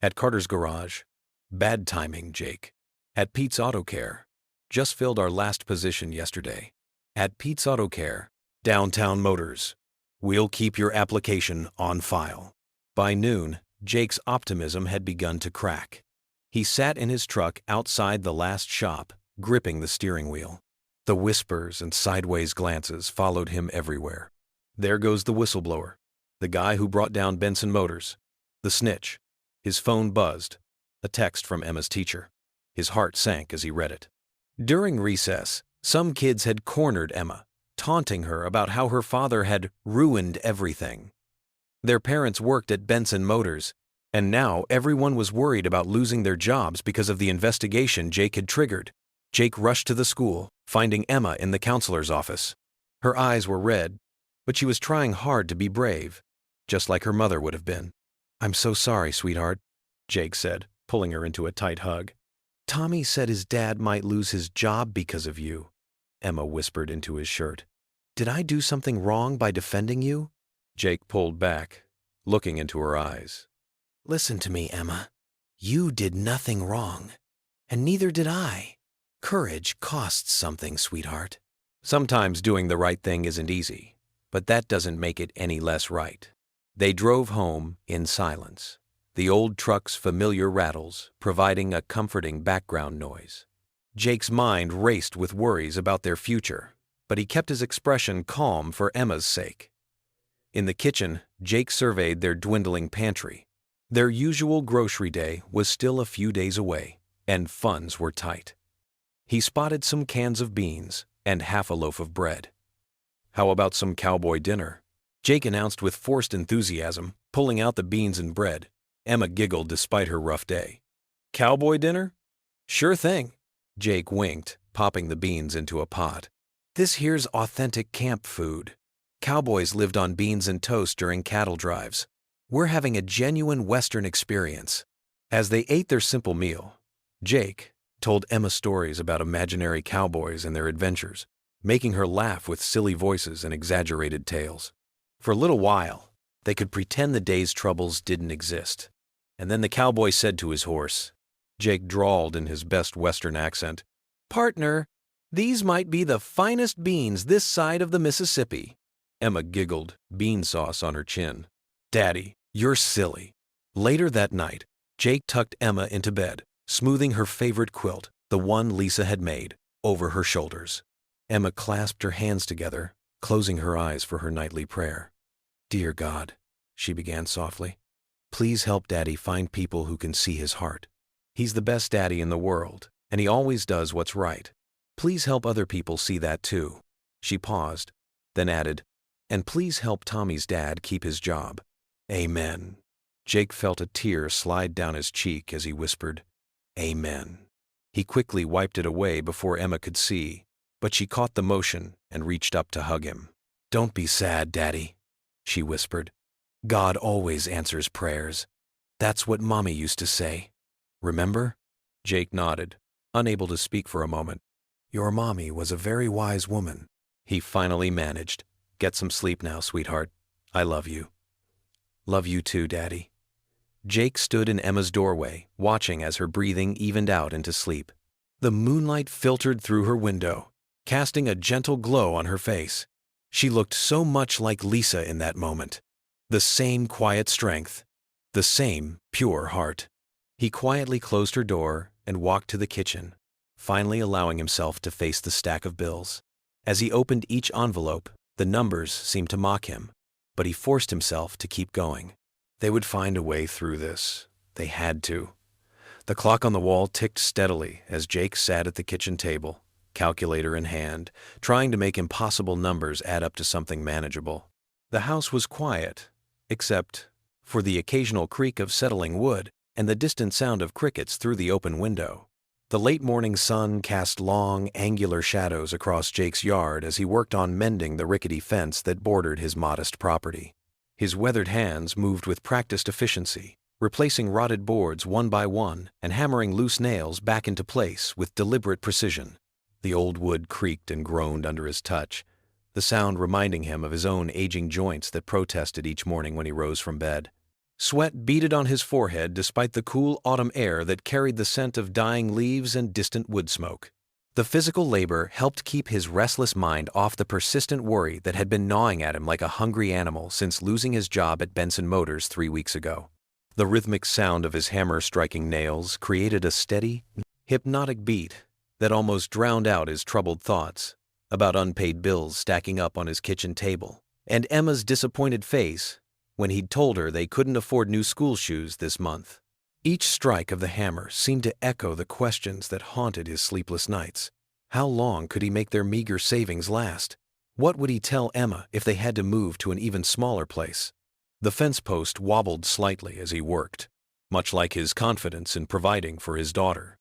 At Carter's garage, "Bad timing, Jake." At Pete's Auto Care, "Just filled our last position yesterday." At Pete's Auto Care, "Downtown Motors, we'll keep your application on file." By noon, Jake's optimism had begun to crack. He sat in his truck outside the last shop, gripping the steering wheel. The whispers and sideways glances followed him everywhere. There goes the whistleblower, the guy who brought down Benson Motors, the snitch. His phone buzzed, a text from Emma's teacher. His heart sank as he read it. During recess, some kids had cornered Emma, taunting her about how her father had ruined everything. Their parents worked at Benson Motors, and now everyone was worried about losing their jobs because of the investigation Jake had triggered. Jake rushed to the school, finding Emma in the counselor's office. Her eyes were red, but she was trying hard to be brave, just like her mother would have been. "I'm so sorry, sweetheart," Jake said, pulling her into a tight hug. "Tommy said his dad might lose his job because of you," Emma whispered into his shirt. "Did I do something wrong by defending you?" Jake pulled back, looking into her eyes. "Listen to me, Emma. You did nothing wrong, and neither did I. Courage costs something, sweetheart. Sometimes doing the right thing isn't easy, but that doesn't make it any less right." They drove home in silence, the old truck's familiar rattles providing a comforting background noise. Jake's mind raced with worries about their future, but he kept his expression calm for Emma's sake. In the kitchen, Jake surveyed their dwindling pantry. Their usual grocery day was still a few days away, and funds were tight. He spotted some cans of beans and half a loaf of bread. "How about some cowboy dinner?" Jake announced with forced enthusiasm, pulling out the beans and bread. Emma giggled despite her rough day. "Cowboy dinner? Sure thing." Jake winked, popping the beans into a pot. "This here's authentic camp food. Cowboys lived on beans and toast during cattle drives. We're having a genuine Western experience." As they ate their simple meal, Jake told Emma stories about imaginary cowboys and their adventures, making her laugh with silly voices and exaggerated tales. For a little while, they could pretend the day's troubles didn't exist. And then the cowboy said to his horse, Jake drawled in his best Western accent, "Partner, these might be the finest beans this side of the Mississippi." Emma giggled, bean sauce on her chin. "Daddy, you're silly." Later that night, Jake tucked Emma into bed, smoothing her favorite quilt, the one Lisa had made, over her shoulders. Emma clasped her hands together, closing her eyes for her nightly prayer. "Dear God," she began softly, "please help Daddy find people who can see his heart. He's the best daddy in the world, and he always does what's right. Please help other people see that too." She paused, then added, "And please help Tommy's dad keep his job. Amen." Jake felt a tear slide down his cheek as he whispered, "Amen." He quickly wiped it away before Emma could see, but she caught the motion and reached up to hug him. "Don't be sad, Daddy. she whispered. God always answers prayers. That's what Mommy used to say. Remember? Jake nodded, unable to speak for a moment. Your mommy was a very wise woman. He finally managed. Get some sleep now, sweetheart. I love you. Love you too, Daddy. Jake stood in Emma's doorway, watching as her breathing evened out into sleep. The moonlight filtered through her window, casting a gentle glow on her face. She looked so much like Lisa in that moment. The same quiet strength, the same pure heart. He quietly closed her door and walked to the kitchen, finally allowing himself to face the stack of bills. As he opened each envelope, the numbers seemed to mock him, but he forced himself to keep going. They would find a way through this. They had to. The clock on the wall ticked steadily as Jake sat at the kitchen table, calculator in hand, trying to make impossible numbers add up to something manageable. The house was quiet, except for the occasional creak of settling wood and the distant sound of crickets through the open window. The late morning sun cast long, angular shadows across Jake's yard as he worked on mending the rickety fence that bordered his modest property. His weathered hands moved with practiced efficiency, replacing rotted boards one by one and hammering loose nails back into place with deliberate precision. The old wood creaked and groaned under his touch, the sound reminding him of his own aging joints that protested each morning when he rose from bed. Sweat beaded on his forehead despite the cool autumn air that carried the scent of dying leaves and distant wood smoke. The physical labor helped keep his restless mind off the persistent worry that had been gnawing at him like a hungry animal since losing his job at Benson Motors 3 weeks ago. The rhythmic sound of his hammer striking nails created a steady, hypnotic beat that almost drowned out his troubled thoughts about unpaid bills stacking up on his kitchen table, and Emma's disappointed face when he'd told her they couldn't afford new school shoes this month. Each strike of the hammer seemed to echo the questions that haunted his sleepless nights. How long could he make their meager savings last? What would he tell Emma if they had to move to an even smaller place? The fence post wobbled slightly as he worked, much like his confidence in providing for his daughter.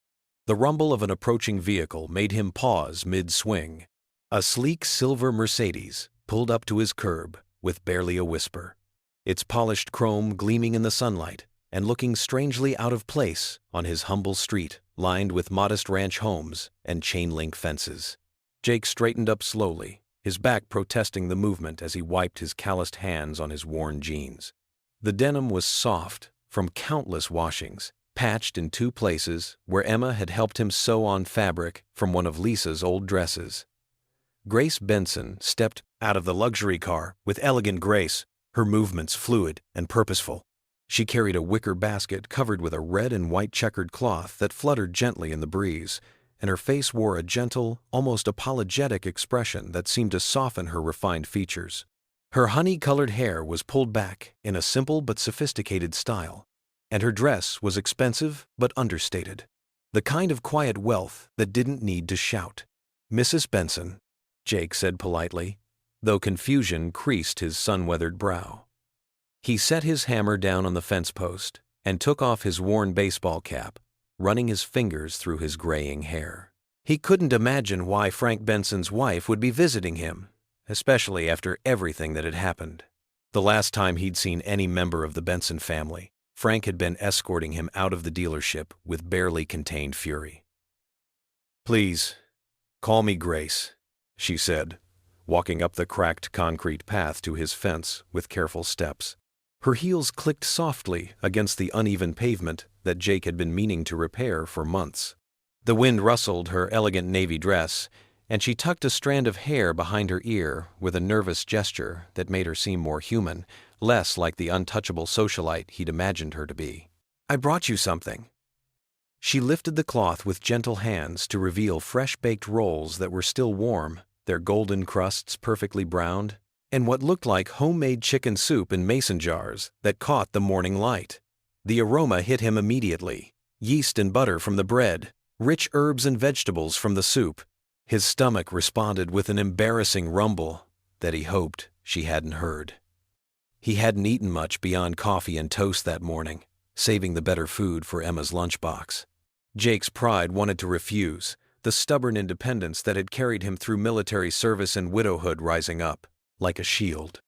The rumble of an approaching vehicle made him pause mid-swing. A sleek silver Mercedes pulled up to his curb with barely a whisper, its polished chrome gleaming in the sunlight and looking strangely out of place on his humble street lined with modest ranch homes and chain-link fences. Jake straightened up slowly, his back protesting the movement as he wiped his calloused hands on his worn jeans. The denim was soft from countless washings, patched in 2 places where Emma had helped him sew on fabric from one of Lisa's old dresses. Grace Benson stepped out of the luxury car with elegant grace, her movements fluid and purposeful. She carried a wicker basket covered with a red and white checkered cloth that fluttered gently in the breeze, and her face wore a gentle, almost apologetic expression that seemed to soften her refined features. Her honey-colored hair was pulled back in a simple but sophisticated style, and her dress was expensive but understated. The kind of quiet wealth that didn't need to shout. "Mrs. Benson," Jake said politely, though confusion creased his sun-weathered brow. He set his hammer down on the fence post and took off his worn baseball cap, running his fingers through his graying hair. He couldn't imagine why Frank Benson's wife would be visiting him, especially after everything that had happened. The last time he'd seen any member of the Benson family, Frank had been escorting him out of the dealership with barely contained fury. "Please, call me Grace," she said, walking up the cracked concrete path to his fence with careful steps. Her heels clicked softly against the uneven pavement that Jake had been meaning to repair for months. The wind rustled her elegant navy dress, and she tucked a strand of hair behind her ear with a nervous gesture that made her seem more human, less like the untouchable socialite he'd imagined her to be. "I brought you something." She lifted the cloth with gentle hands to reveal fresh-baked rolls that were still warm, their golden crusts perfectly browned, and what looked like homemade chicken soup in mason jars that caught the morning light. The aroma hit him immediately. Yeast and butter from the bread, rich herbs and vegetables from the soup. His stomach responded with an embarrassing rumble that he hoped she hadn't heard. He hadn't eaten much beyond coffee and toast that morning, saving the better food for Emma's lunchbox. Jake's pride wanted to refuse, the stubborn independence that had carried him through military service and widowhood rising up like a shield.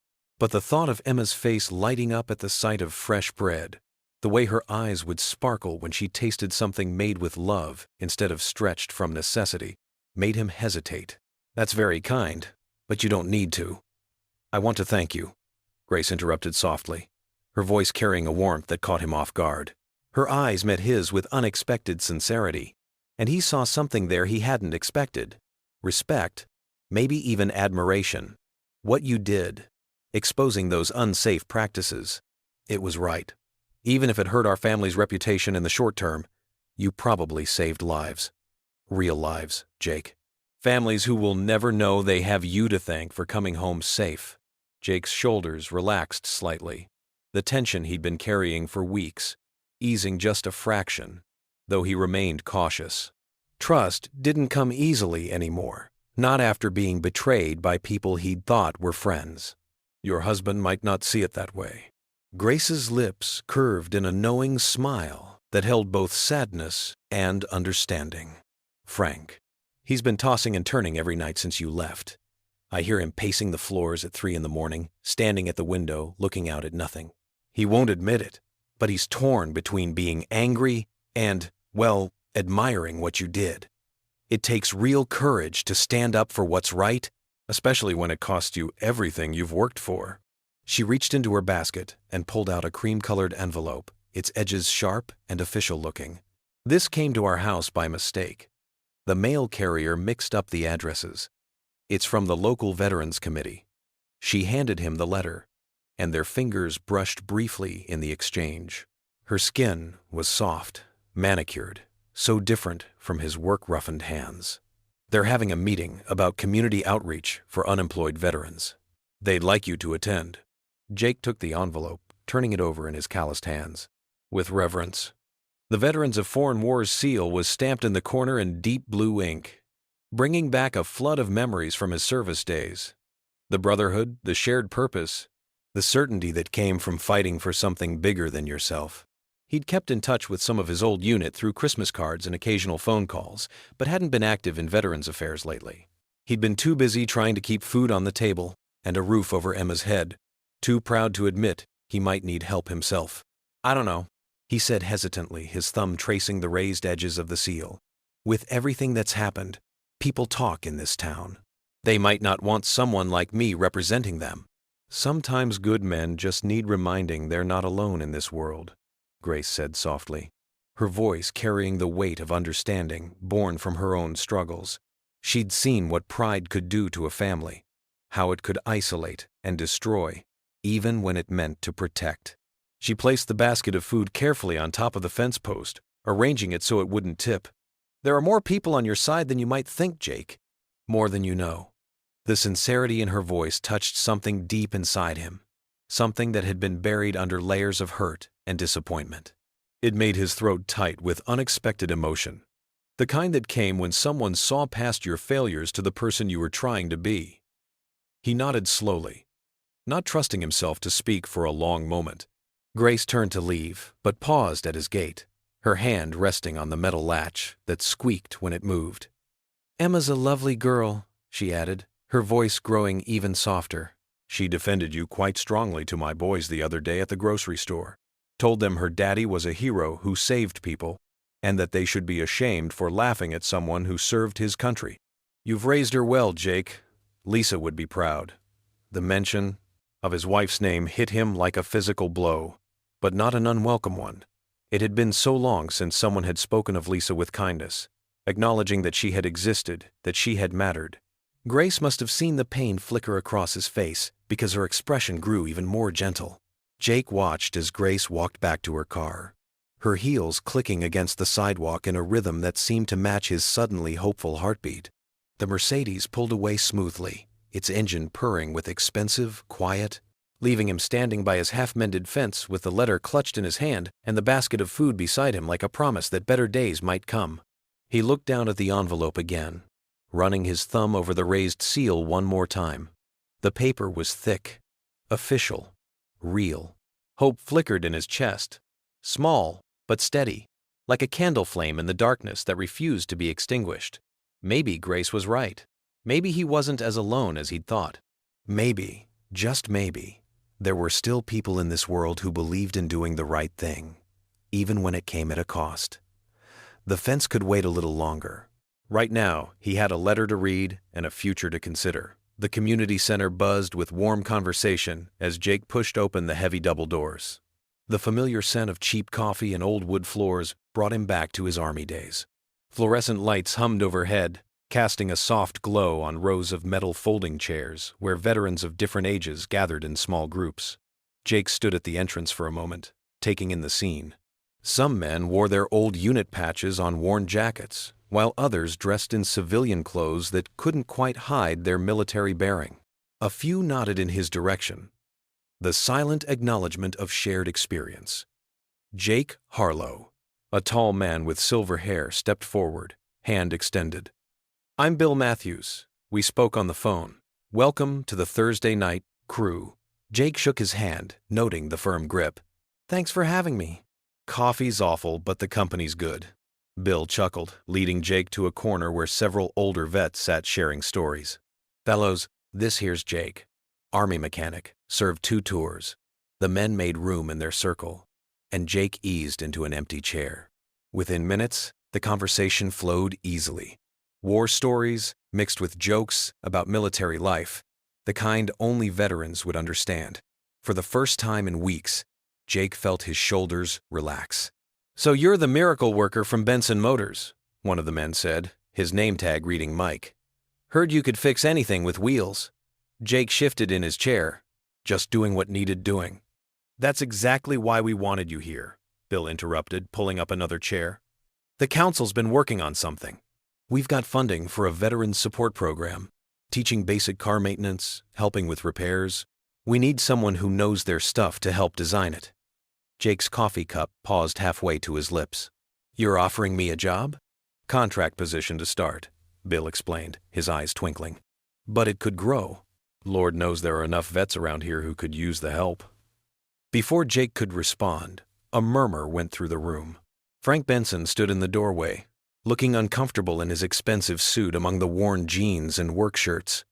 But the thought of Emma's face lighting up at the sight of fresh bread, the way her eyes would sparkle when she tasted something made with love instead of stretched from necessity, made him hesitate. "That's very kind, but you don't need to." "I want to thank you," Grace interrupted softly, her voice carrying a warmth that caught him off guard. Her eyes met his with unexpected sincerity, and he saw something there he hadn't expected. Respect, maybe even admiration. "What you did, exposing those unsafe practices, it was right. Even if it hurt our family's reputation in the short term, you probably saved lives. Real lives, Jake. Families who will never know they have you to thank for coming home safe." Jake's shoulders relaxed slightly, the tension he'd been carrying for weeks, easing just a fraction, though he remained cautious. Trust didn't come easily anymore, not after being betrayed by people he'd thought were friends. "Your husband might not see it that way." Grace's lips curved in a knowing smile that held both sadness and understanding. "Frank. He's been tossing and turning every night since you left. I hear him pacing the floors at 3 in the morning, standing at the window, looking out at nothing. He won't admit it, but he's torn between being angry and, well, admiring what you did. It takes real courage to stand up for what's right, especially when it costs you everything you've worked for." She reached into her basket and pulled out a cream-colored envelope, its edges sharp and official-looking. "This came to our house by mistake. The mail carrier mixed up the addresses. It's from the local Veterans Committee." She handed him the letter, and their fingers brushed briefly in the exchange. Her skin was soft, manicured, so different from his work-roughened hands. "They're having a meeting about community outreach for unemployed veterans. They'd like you to attend." Jake took the envelope, turning it over in his calloused hands. With reverence. The Veterans of Foreign Wars seal was stamped in the corner in deep blue ink, bringing back a flood of memories from his service days. The brotherhood, the shared purpose, the certainty that came from fighting for something bigger than yourself. He'd kept in touch with some of his old unit through Christmas cards and occasional phone calls, but hadn't been active in veterans affairs lately. He'd been too busy trying to keep food on the table and a roof over Emma's head, too proud to admit he might need help himself. "I don't know," he said hesitantly, his thumb tracing the raised edges of the seal. "With everything that's happened, people talk in this town. They might not want someone like me representing them. Sometimes good men just need reminding they're not alone in this world," Grace said softly, her voice carrying the weight of understanding born from her own struggles. She'd seen what pride could do to a family, how it could isolate and destroy, even when it meant to protect. She placed the basket of food carefully on top of the fence post, arranging it so it wouldn't tip. "There are more people on your side than you might think, Jake. More than you know." The sincerity in her voice touched something deep inside him, something that had been buried under layers of hurt and disappointment. It made his throat tight with unexpected emotion, the kind that came when someone saw past your failures to the person you were trying to be. He nodded slowly, not trusting himself to speak for a long moment. Grace turned to leave, but paused at his gate, her hand resting on the metal latch that squeaked when it moved. "Emma's a lovely girl," she added, her voice growing even softer. "She defended you quite strongly to my boys the other day at the grocery store. Told them her daddy was a hero who saved people, and that they should be ashamed for laughing at someone who served his country. You've raised her well, Jake. Lisa would be proud." The mention of his wife's name hit him like a physical blow, but not an unwelcome one. It had been so long since someone had spoken of Lisa with kindness, acknowledging that she had existed, that she had mattered. Grace must have seen the pain flicker across his face, because her expression grew even more gentle. Jake watched as Grace walked back to her car, her heels clicking against the sidewalk in a rhythm that seemed to match his suddenly hopeful heartbeat. The Mercedes pulled away smoothly, its engine purring with expensive, quiet, leaving him standing by his half-mended fence with the letter clutched in his hand and the basket of food beside him like a promise that better days might come. He looked down at the envelope again, running his thumb over the raised seal one more time. The paper was thick, official, real. Hope flickered in his chest, small but steady, like a candle flame in the darkness that refused to be extinguished. Maybe Grace was right. Maybe he wasn't as alone as he'd thought. Maybe, just maybe, There were still people in this world who believed in doing the right thing, even when it came at a cost. The fence could wait a little longer. Right now, he had a letter to read and a future to consider. The community center buzzed with warm conversation as Jake pushed open the heavy double doors. The familiar scent of cheap coffee and old wood floors brought him back to his Army days. Fluorescent lights hummed overhead, casting a soft glow on rows of metal folding chairs where veterans of different ages gathered in small groups. Jake stood at the entrance for a moment, taking in the scene. Some men wore their old unit patches on worn jackets, while others dressed in civilian clothes that couldn't quite hide their military bearing. A few nodded in his direction, the silent acknowledgement of shared experience. Jake Harlow, a tall man with silver hair, stepped forward, hand extended. "I'm Bill Matthews. We spoke on the phone. Welcome to the Thursday night crew." Jake shook his hand, noting the firm grip. "Thanks for having me." "Coffee's awful, but the company's good." Bill chuckled, leading Jake to a corner where several older vets sat sharing stories. "Fellows, this here's Jake. Army mechanic, served 2 tours." The men made room in their circle, and Jake eased into an empty chair. Within minutes, the conversation flowed easily. War stories mixed with jokes about military life, the kind only veterans would understand. For the first time in weeks, Jake felt his shoulders relax. "So you're the miracle worker from Benson Motors," one of the men said, his name tag reading Mike. "Heard you could fix anything with wheels." Jake shifted in his chair, just doing what needed doing. "That's exactly why we wanted you here," Bill interrupted, pulling up another chair. "The council's been working on something. We've got funding for a veterans support program, teaching basic car maintenance, helping with repairs. We need someone who knows their stuff to help design it." Jake's coffee cup paused halfway to his lips. "You're offering me a job?" "Contract position to start," Bill explained, his eyes twinkling. "But it could grow. Lord knows there are enough vets around here who could use the help." Before Jake could respond, a murmur went through the room. Frank Benson stood in the doorway, looking uncomfortable in his expensive suit among the worn jeans and work shirts.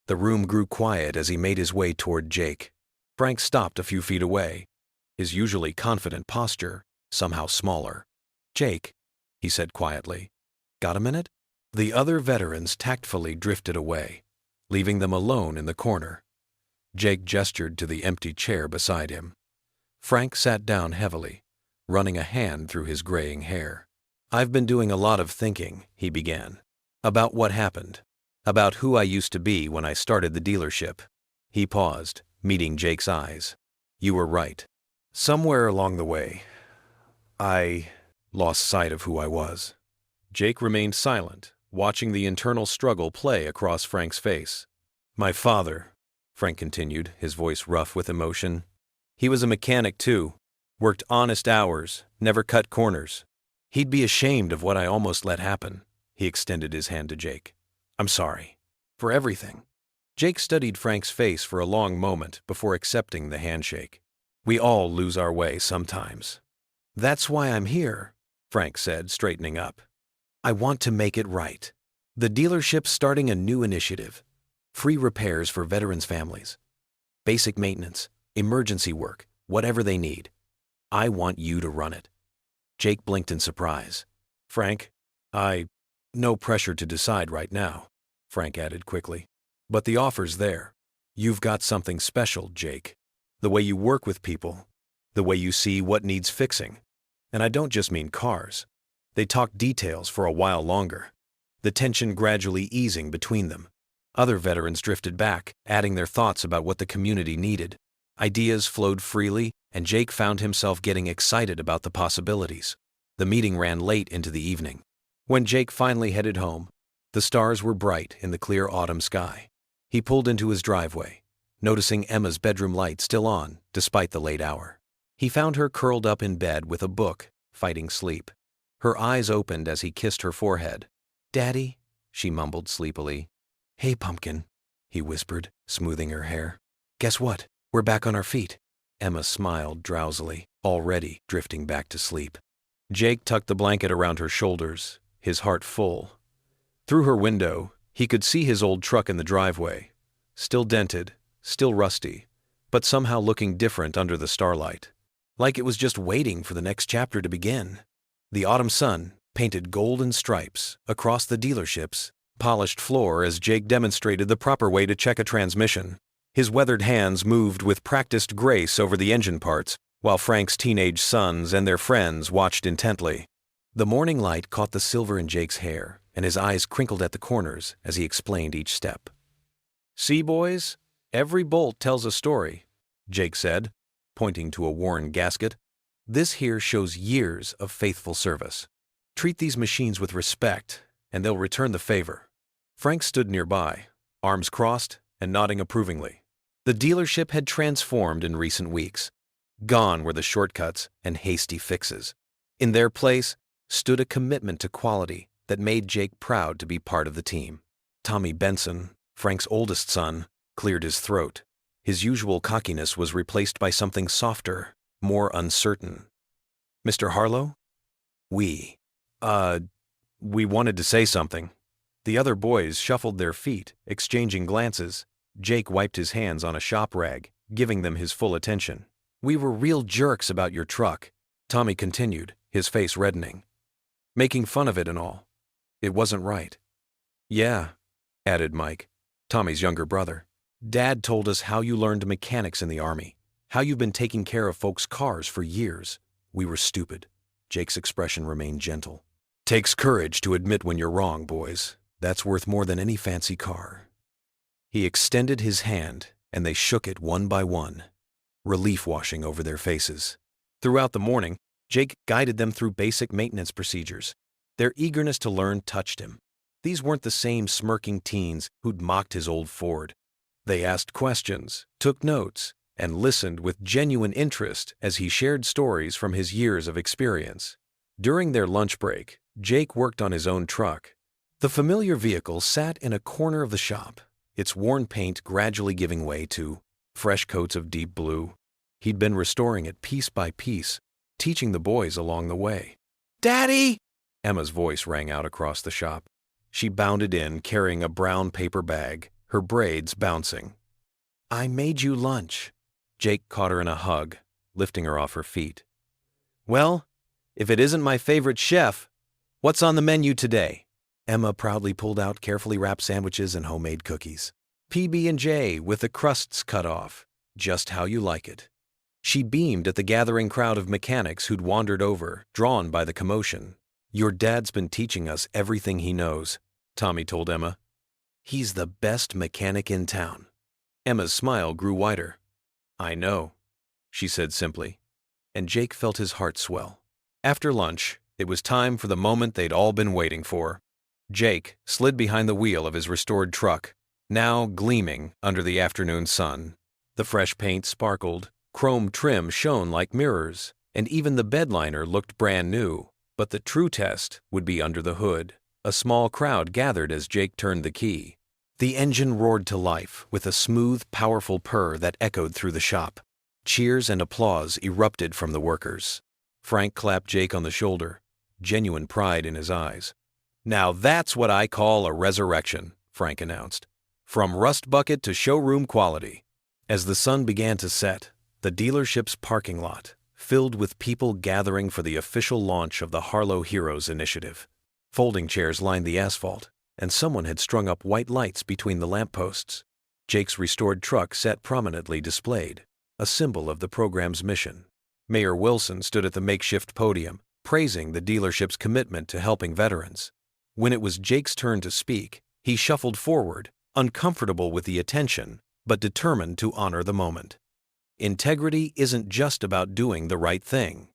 The room grew quiet as he made his way toward Jake. Frank stopped a few feet away, his usually confident posture somehow smaller. "Jake," he said quietly, "got a minute?" The other veterans tactfully drifted away, leaving them alone in the corner. Jake gestured to the empty chair beside him. Frank sat down heavily, running a hand through his graying hair. "I've been doing a lot of thinking," he began, "about what happened, about who I used to be when I started the dealership." He paused, meeting Jake's eyes. "You were right. Somewhere along the way, I lost sight of who I was." Jake remained silent, watching the internal struggle play across Frank's face. "My father," Frank continued, his voice rough with emotion. "He was a mechanic too, worked honest hours, never cut corners. He'd be ashamed of what I almost let happen." He extended his hand to Jake. "I'm sorry. For everything." Jake studied Frank's face for a long moment before accepting the handshake. "We all lose our way sometimes." "That's why I'm here," Frank said, straightening up. "I want to make it right. The dealership's starting a new initiative. Free repairs for veterans' families. Basic maintenance, emergency work, whatever they need. I want you to run it." Jake blinked in surprise. "Frank, no pressure to decide right now," Frank added quickly. "But the offer's there. You've got something special, Jake. The way you work with people, the way you see what needs fixing. And I don't just mean cars." They talked details for a while longer, the tension gradually easing between them. Other veterans drifted back, adding their thoughts about what the community needed. Ideas flowed freely, and Jake found himself getting excited about the possibilities. The meeting ran late into the evening. When Jake finally headed home, the stars were bright in the clear autumn sky. He pulled into his driveway, noticing Emma's bedroom light still on despite the late hour. He found her curled up in bed with a book, fighting sleep. Her eyes opened as he kissed her forehead. "Daddy," she mumbled sleepily. "Hey, Pumpkin," he whispered, smoothing her hair. "Guess what? We're back on our feet." Emma smiled drowsily, already drifting back to sleep. Jake tucked the blanket around her shoulders, his heart full. Through her window, he could see his old truck in the driveway, still dented, still rusty, but somehow looking different under the starlight. Like it was just waiting for the next chapter to begin. The autumn sun painted golden stripes across the dealership's polished floor as Jake demonstrated the proper way to check a transmission. His weathered hands moved with practiced grace over the engine parts, while Frank's teenage sons and their friends watched intently. The morning light caught the silver in Jake's hair, and his eyes crinkled at the corners as he explained each step. "See, boys, every bolt tells a story," Jake said, pointing to a worn gasket. "This here shows years of faithful service. Treat these machines with respect, and they'll return the favor." Frank stood nearby, arms crossed and nodding approvingly. The dealership had transformed in recent weeks. Gone were the shortcuts and hasty fixes. In their place stood a commitment to quality that made Jake proud to be part of the team. Tommy Benson, Frank's oldest son, cleared his throat. His usual cockiness was replaced by something softer, more uncertain. "Mr. Harlow? We wanted to say something." The other boys shuffled their feet, exchanging glances. Jake wiped his hands on a shop rag, giving them his full attention. "We were real jerks about your truck," Tommy continued, his face reddening. "Making fun of it and all. It wasn't right." "Yeah," added Mike, Tommy's younger brother. "Dad told us how you learned mechanics in the Army, how you've been taking care of folks' cars for years. We were stupid." Jake's expression remained gentle. "Takes courage to admit when you're wrong, boys. That's worth more than any fancy car." He extended his hand, and they shook it one by one, relief washing over their faces. Throughout the morning, Jake guided them through basic maintenance procedures. Their eagerness to learn touched him. These weren't the same smirking teens who'd mocked his old Ford. They asked questions, took notes, and listened with genuine interest as he shared stories from his years of experience. During their lunch break, Jake worked on his own truck. The familiar vehicle sat in a corner of the shop, its worn paint gradually giving way to fresh coats of deep blue. He'd been restoring it piece by piece, teaching the boys along the way. "Daddy!" Emma's voice rang out across the shop. She bounded in, carrying a brown paper bag, her braids bouncing. "I made you lunch." Jake caught her in a hug, lifting her off her feet. "Well, if it isn't my favorite chef, what's on the menu today?" Emma proudly pulled out carefully wrapped sandwiches and homemade cookies. "PB&J with the crusts cut off, just how you like it." She beamed at the gathering crowd of mechanics who'd wandered over, drawn by the commotion. "Your dad's been teaching us everything he knows," Tommy told Emma. "He's the best mechanic in town." Emma's smile grew wider. "I know," she said simply, and Jake felt his heart swell. After lunch, it was time for the moment they'd all been waiting for. Jake slid behind the wheel of his restored truck, now gleaming under the afternoon sun. The fresh paint sparkled, chrome trim shone like mirrors, and even the bedliner looked brand new. But the true test would be under the hood. A small crowd gathered as Jake turned the key. The engine roared to life with a smooth, powerful purr that echoed through the shop. Cheers and applause erupted from the workers. Frank clapped Jake on the shoulder, genuine pride in his eyes. "Now that's what I call a resurrection," Frank announced. "From rust bucket to showroom quality." As the sun began to set, the dealership's parking lot filled with people gathering for the official launch of the Harlow Heroes initiative. Folding chairs lined the asphalt, and someone had strung up white lights between the lampposts. Jake's restored truck sat prominently displayed, a symbol of the program's mission. Mayor Wilson stood at the makeshift podium, praising the dealership's commitment to helping veterans. When it was Jake's turn to speak, he shuffled forward, uncomfortable with the attention, but determined to honor the moment. "Integrity isn't just about doing the right thing,"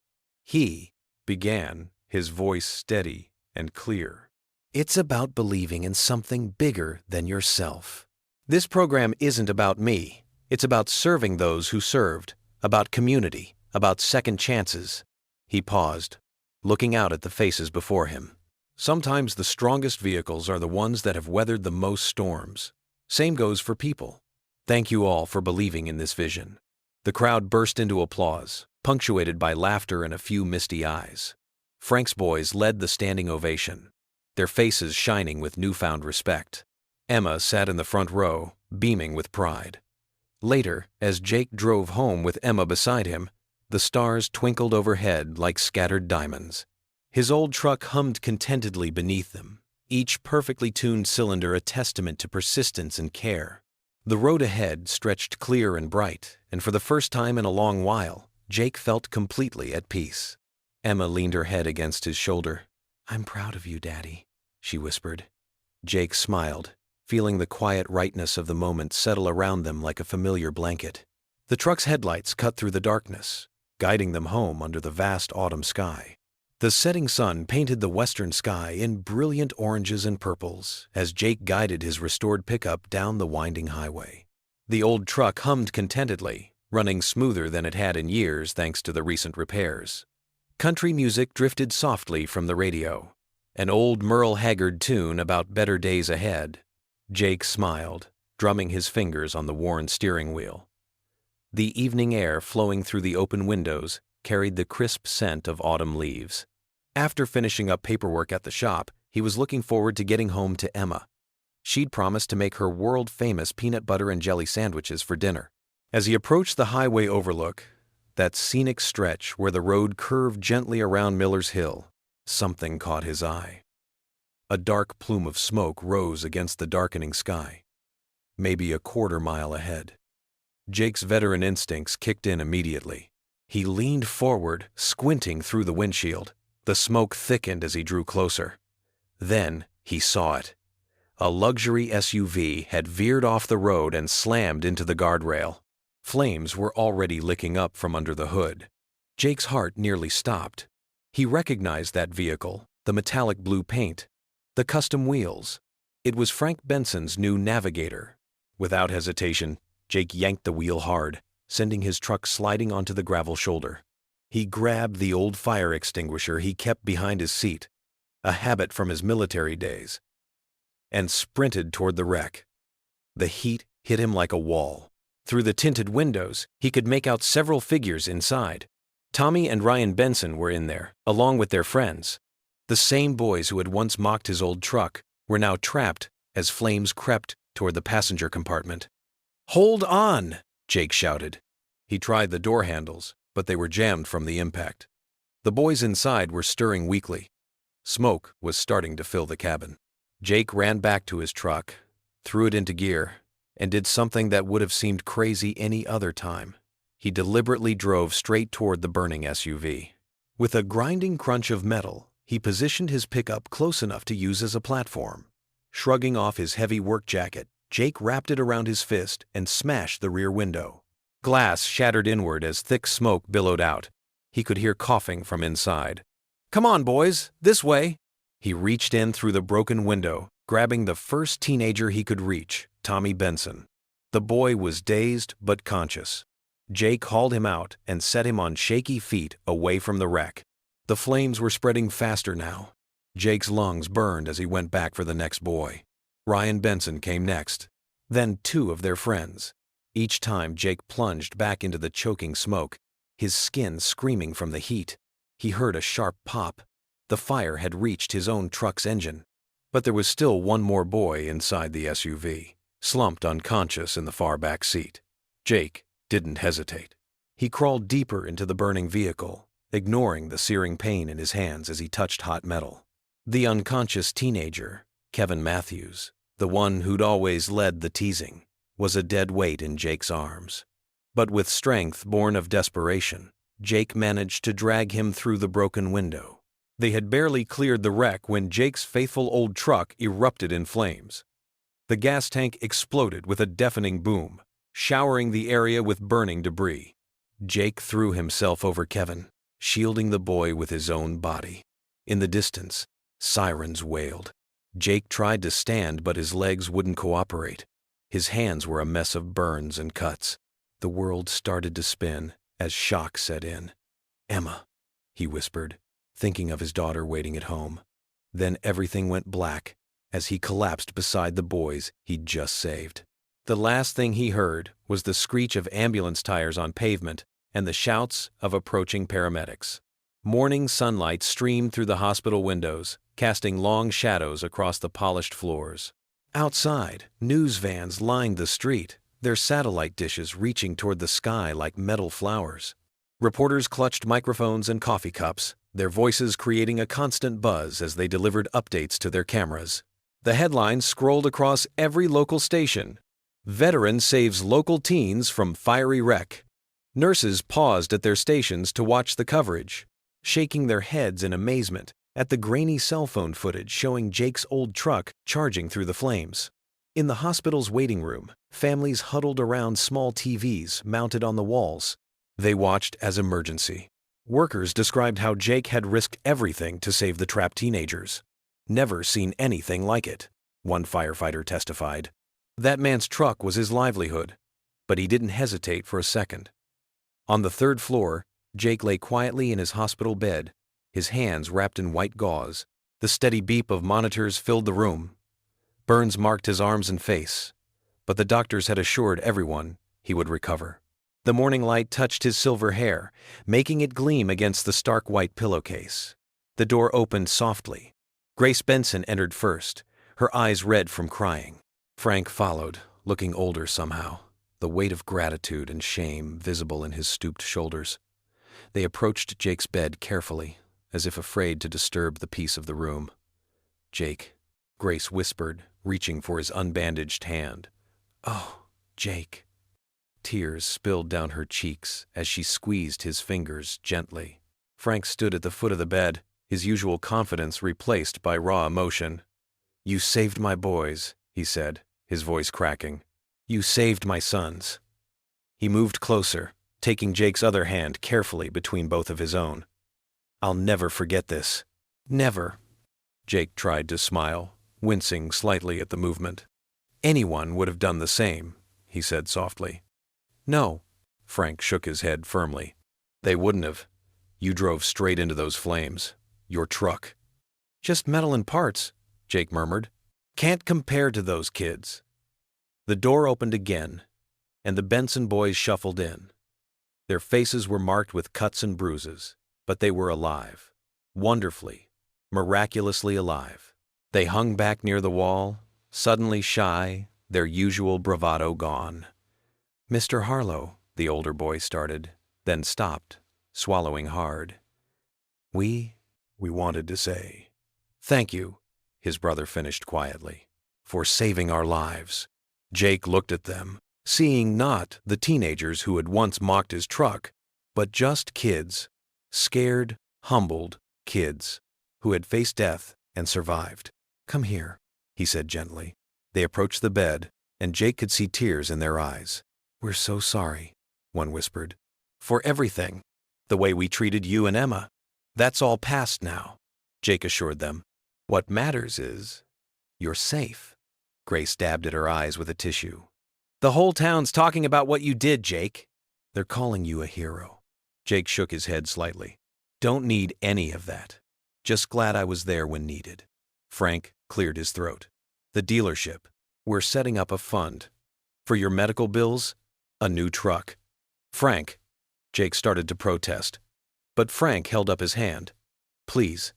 he began, his voice steady and clear. "It's about believing in something bigger than yourself. This program isn't about me. It's about serving those who served, about community, about second chances." He paused, looking out at the faces before him. Sometimes the strongest vehicles are the ones that have weathered the most storms. Same goes for people. Thank you all for believing in this vision. The crowd burst into applause, punctuated by laughter and a few misty eyes. Frank's boys led the standing ovation, their faces shining with newfound respect. Emma sat in the front row, beaming with pride. Later, as Jake drove home with Emma beside him, the stars twinkled overhead like scattered diamonds. His old truck hummed contentedly beneath them, each perfectly tuned cylinder a testament to persistence and care. The road ahead stretched clear and bright, and for the first time in a long while, Jake felt completely at peace. Emma leaned her head against his shoulder. "I'm proud of you, Daddy," she whispered. Jake smiled, feeling the quiet rightness of the moment settle around them like a familiar blanket. The truck's headlights cut through the darkness, guiding them home under the vast autumn sky. The setting sun painted the western sky in brilliant oranges and purples as Jake guided his restored pickup down the winding highway. The old truck hummed contentedly, running smoother than it had in years thanks to the recent repairs. Country music drifted softly from the radio, an old Merle Haggard tune about better days ahead. Jake smiled, drumming his fingers on the worn steering wheel. The evening air flowing through the open windows carried the crisp scent of autumn leaves. After finishing up paperwork at the shop, he was looking forward to getting home to Emma. She'd promised to make her world-famous peanut butter and jelly sandwiches for dinner. As he approached the highway overlook, that scenic stretch where the road curved gently around Miller's Hill, something caught his eye. A dark plume of smoke rose against the darkening sky, maybe a quarter-mile ahead. Jake's veteran instincts kicked in immediately. He leaned forward, squinting through the windshield. The smoke thickened as he drew closer. Then he saw it. A luxury SUV had veered off the road and slammed into the guardrail. Flames were already licking up from under the hood. Jake's heart nearly stopped. He recognized that vehicle, the metallic blue paint, the custom wheels. It was Frank Benson's new Navigator. Without hesitation, Jake yanked the wheel hard, sending his truck sliding onto the gravel shoulder. He grabbed the old fire extinguisher he kept behind his seat, a habit from his military days, and sprinted toward the wreck. The heat hit him like a wall. Through the tinted windows, he could make out several figures inside. Tommy and Ryan Benson were in there, along with their friends. The same boys who had once mocked his old truck were now trapped as flames crept toward the passenger compartment. "Hold on!" Jake shouted. He tried the door handles, but they were jammed from the impact. The boys inside were stirring weakly. Smoke was starting to fill the cabin. Jake ran back to his truck, threw it into gear, and did something that would have seemed crazy any other time. He deliberately drove straight toward the burning SUV. With a grinding crunch of metal, he positioned his pickup close enough to use as a platform. Shrugging off his heavy work jacket, Jake wrapped it around his fist and smashed the rear window. Glass shattered inward as thick smoke billowed out. He could hear coughing from inside. "Come on, boys, this way!" He reached in through the broken window, grabbing the first teenager he could reach, Tommy Benson. The boy was dazed but conscious. Jake hauled him out and set him on shaky feet away from the wreck. The flames were spreading faster now. Jake's lungs burned as he went back for the next boy. Ryan Benson came next, then two of their friends. Each time Jake plunged back into the choking smoke, his skin screaming from the heat. He heard a sharp pop. The fire had reached his own truck's engine. But there was still one more boy inside the SUV, slumped unconscious in the far back seat. Jake didn't hesitate. He crawled deeper into the burning vehicle, ignoring the searing pain in his hands as he touched hot metal. The unconscious teenager, Kevin Matthews, the one who'd always led the teasing, was a dead weight in Jake's arms. But with strength born of desperation, Jake managed to drag him through the broken window. They had barely cleared the wreck when Jake's faithful old truck erupted in flames. The gas tank exploded with a deafening boom, showering the area with burning debris. Jake threw himself over Kevin, shielding the boy with his own body. In the distance, sirens wailed. Jake tried to stand, but his legs wouldn't cooperate. His hands were a mess of burns and cuts. The world started to spin as shock set in. "Emma," he whispered, thinking of his daughter waiting at home. Then everything went black as he collapsed beside the boys he'd just saved. The last thing he heard was the screech of ambulance tires on pavement and the shouts of approaching paramedics. Morning sunlight streamed through the hospital windows, casting long shadows across the polished floors. Outside, news vans lined the street, their satellite dishes reaching toward the sky like metal flowers. Reporters clutched microphones and coffee cups, their voices creating a constant buzz as they delivered updates to their cameras. The headlines scrolled across every local station. Veteran saves local teens from fiery wreck. Nurses paused at their stations to watch the coverage, shaking their heads in amazement at the grainy cell phone footage showing Jake's old truck charging through the flames. In the hospital's waiting room, families huddled around small TVs mounted on the walls. They watched as emergency. Workers described how Jake had risked everything to save the trapped teenagers. Never seen anything like it, one firefighter testified. That man's truck was his livelihood, but he didn't hesitate for a second. On the third floor, Jake lay quietly in his hospital bed, his hands wrapped in white gauze. The steady beep of monitors filled the room. Burns marked his arms and face, but the doctors had assured everyone he would recover. The morning light touched his silver hair, making it gleam against the stark white pillowcase. The door opened softly. Grace Benson entered first, her eyes red from crying. Frank followed, looking older somehow, the weight of gratitude and shame visible in his stooped shoulders. They approached Jake's bed carefully, as if afraid to disturb the peace of the room. "Jake," Grace whispered, reaching for his unbandaged hand. "Oh, Jake." Tears spilled down her cheeks as she squeezed his fingers gently. Frank stood at the foot of the bed, his usual confidence replaced by raw emotion. "You saved my boys," he said, his voice cracking. "You saved my sons." He moved closer, taking Jake's other hand carefully between both of his own. "I'll never forget this. Never." Jake tried to smile, wincing slightly at the movement. "Anyone would have done the same," he said softly. "No." Frank shook his head firmly. "They wouldn't have. You drove straight into those flames. Your truck." "Just metal and parts," Jake murmured. "Can't compare to those kids." The door opened again, and the Benson boys shuffled in. Their faces were marked with cuts and bruises, but they were alive. Wonderfully, miraculously alive. They hung back near the wall, suddenly shy, their usual bravado gone. "Mr. Harlow," the older boy started, then stopped, swallowing hard. We wanted to say, "Thank you," his brother finished quietly, "for saving our lives." Jake looked at them, seeing not the teenagers who had once mocked his truck, but just kids, scared, humbled kids, who had faced death and survived. "Come here," he said gently. They approached the bed, and Jake could see tears in their eyes. "We're so sorry," one whispered. "For everything. The way we treated you and Emma. That's all past now," Jake assured them. "What matters is, you're safe." Grace dabbed at her eyes with a tissue. "The whole town's talking about what you did, Jake." "They're calling you a hero." Jake shook his head slightly. "Don't need any of that. Just glad I was there when needed." Frank cleared his throat. "The dealership. We're setting up a fund. For your medical bills, a new truck." "Frank," Jake started to protest, but Frank held up his hand. "Please,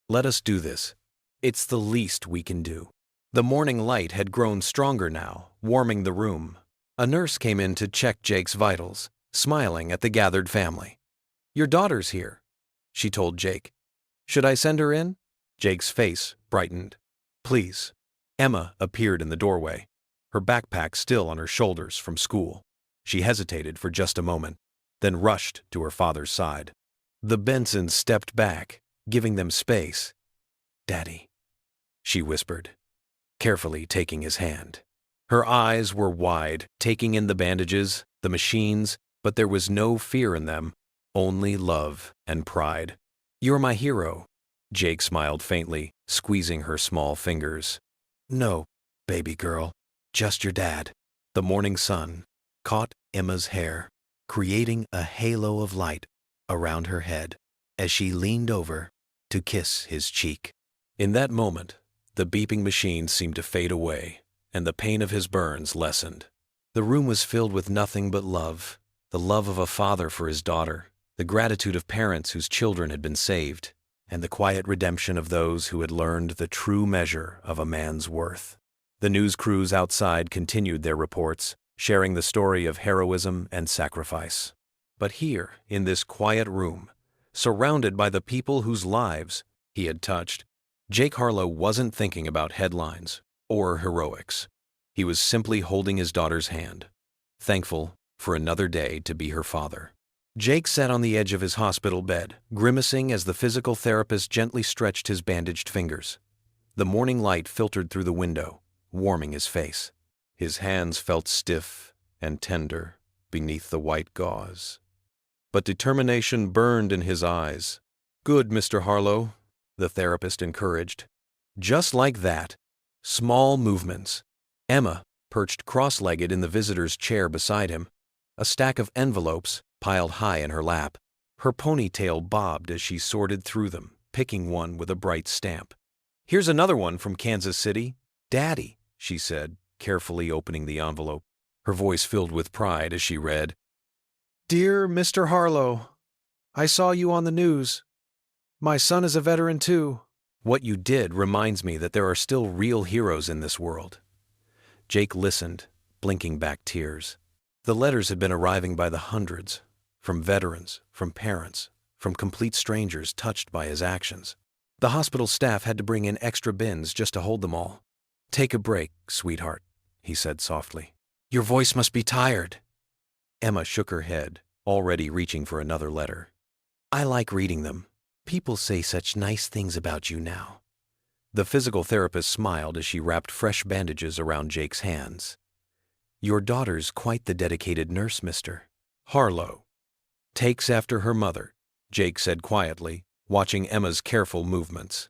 let us do this. It's the least we can do." The morning light had grown stronger now, warming the room. A nurse came in to check Jake's vitals, smiling at the gathered family. "Your daughter's here," she told Jake. "Should I send her in?" Jake's face brightened. "Please." Emma appeared in the doorway, her backpack still on her shoulders from school. She hesitated for just a moment, then rushed to her father's side. The Bensons stepped back, giving them space. "Daddy," she whispered, carefully taking his hand. Her eyes were wide, taking in the bandages, the machines, but there was no fear in them, only love and pride. "You're my hero," Jake smiled faintly, squeezing her small fingers. "No, baby girl, just your dad." The morning sun caught Emma's hair, creating a halo of light around her head as she leaned over to kiss his cheek. In that moment, the beeping machine seemed to fade away, and the pain of his burns lessened. The room was filled with nothing but love, the love of a father for his daughter, the gratitude of parents whose children had been saved, and the quiet redemption of those who had learned the true measure of a man's worth. The news crews outside continued their reports, sharing the story of heroism and sacrifice. But here, in this quiet room, surrounded by the people whose lives he had touched, Jake Harlow wasn't thinking about headlines or heroics. He was simply holding his daughter's hand, thankful for another day to be her father. Jake sat on the edge of his hospital bed, grimacing as the physical therapist gently stretched his bandaged fingers. The morning light filtered through the window, warming his face. His hands felt stiff and tender beneath the white gauze. But determination burned in his eyes. "Good, Mr. Harlow," the therapist encouraged. Just like that. Small movements. Emma perched cross-legged in the visitor's chair beside him, a stack of envelopes piled high in her lap. Her ponytail bobbed as she sorted through them, picking one with a bright stamp. "Here's another one from Kansas City. Daddy," she said, carefully opening the envelope. Her voice filled with pride as she read, "Dear Mr. Harlow, I saw you on the news. My son is a veteran too. What you did reminds me that there are still real heroes in this world." Jake listened, blinking back tears. The letters had been arriving by the hundreds, from veterans, from parents, from complete strangers touched by his actions. The hospital staff had to bring in extra bins just to hold them all. "Take a break, sweetheart," he said softly. "Your voice must be tired." Emma shook her head, already reaching for another letter. "I like reading them. People say such nice things about you now." The physical therapist smiled as she wrapped fresh bandages around Jake's hands. "Your daughter's quite the dedicated nurse, Mr. Harlow." "Takes after her mother," Jake said quietly, watching Emma's careful movements.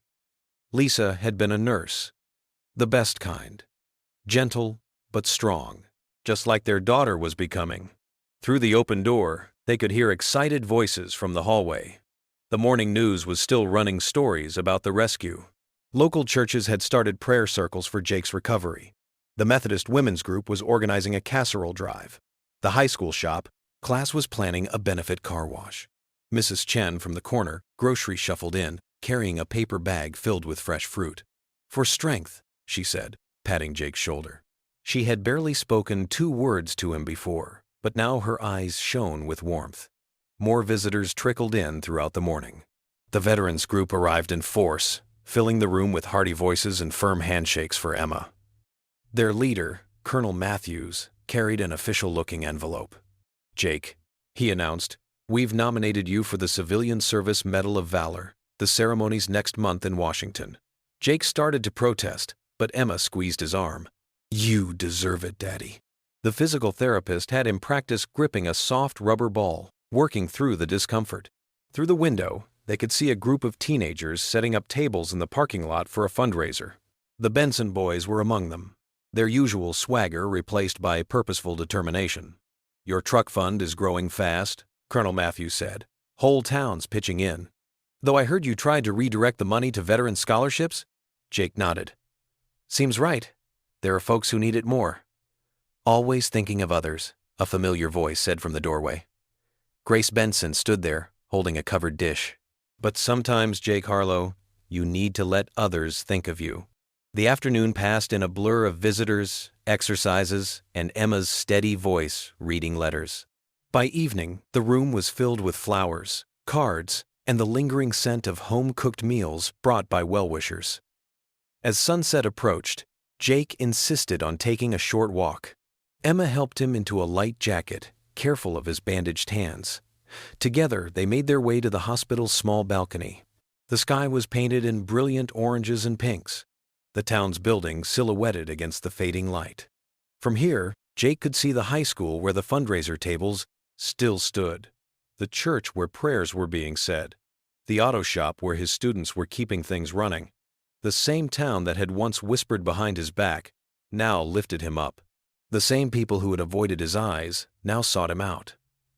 Lisa had been a nurse. The best kind. Gentle, but strong, just like their daughter was becoming. Through the open door, they could hear excited voices from the hallway. The morning news was still running stories about the rescue. Local churches had started prayer circles for Jake's recovery. The Methodist Women's Group was organizing a casserole drive. The high school shop class was planning a benefit car wash. Mrs. Chen from the corner grocery shuffled in, carrying a paper bag filled with fresh fruit. "For strength," she said, patting Jake's shoulder. She had barely spoken 2 words to him before, but now her eyes shone with warmth. More visitors trickled in throughout the morning. The veterans group arrived in force, filling the room with hearty voices and firm handshakes for Emma. Their leader, Colonel Matthews, carried an official-looking envelope. "Jake," he announced, "we've nominated you for the Civilian Service Medal of Valor. The ceremony's next month in Washington." Jake started to protest, but Emma squeezed his arm. "You deserve it, Daddy." The physical therapist had him practice gripping a soft rubber ball, working through the discomfort. Through the window, they could see a group of teenagers setting up tables in the parking lot for a fundraiser. The Benson boys were among them, their usual swagger replaced by purposeful determination. "Your truck fund is growing fast," Colonel Matthews said. "Whole town's pitching in. Though I heard you tried to redirect the money to veteran scholarships?" Jake nodded. "Seems right. There are folks who need it more." "Always thinking of others," a familiar voice said from the doorway. Grace Benson stood there, holding a covered dish. "But sometimes, Jake Harlow, you need to let others think of you." The afternoon passed in a blur of visitors, exercises, and Emma's steady voice reading letters. By evening, the room was filled with flowers, cards, and the lingering scent of home-cooked meals brought by well-wishers. As sunset approached, Jake insisted on taking a short walk. Emma helped him into a light jacket, careful of his bandaged hands. Together, they made their way to the hospital's small balcony. The sky was painted in brilliant oranges and pinks, the town's buildings silhouetted against the fading light. From here, Jake could see the high school where the fundraiser tables still stood, the church where prayers were being said, the auto shop where his students were keeping things running. The same town that had once whispered behind his back now lifted him up. The same people who had avoided his eyes now sought him out,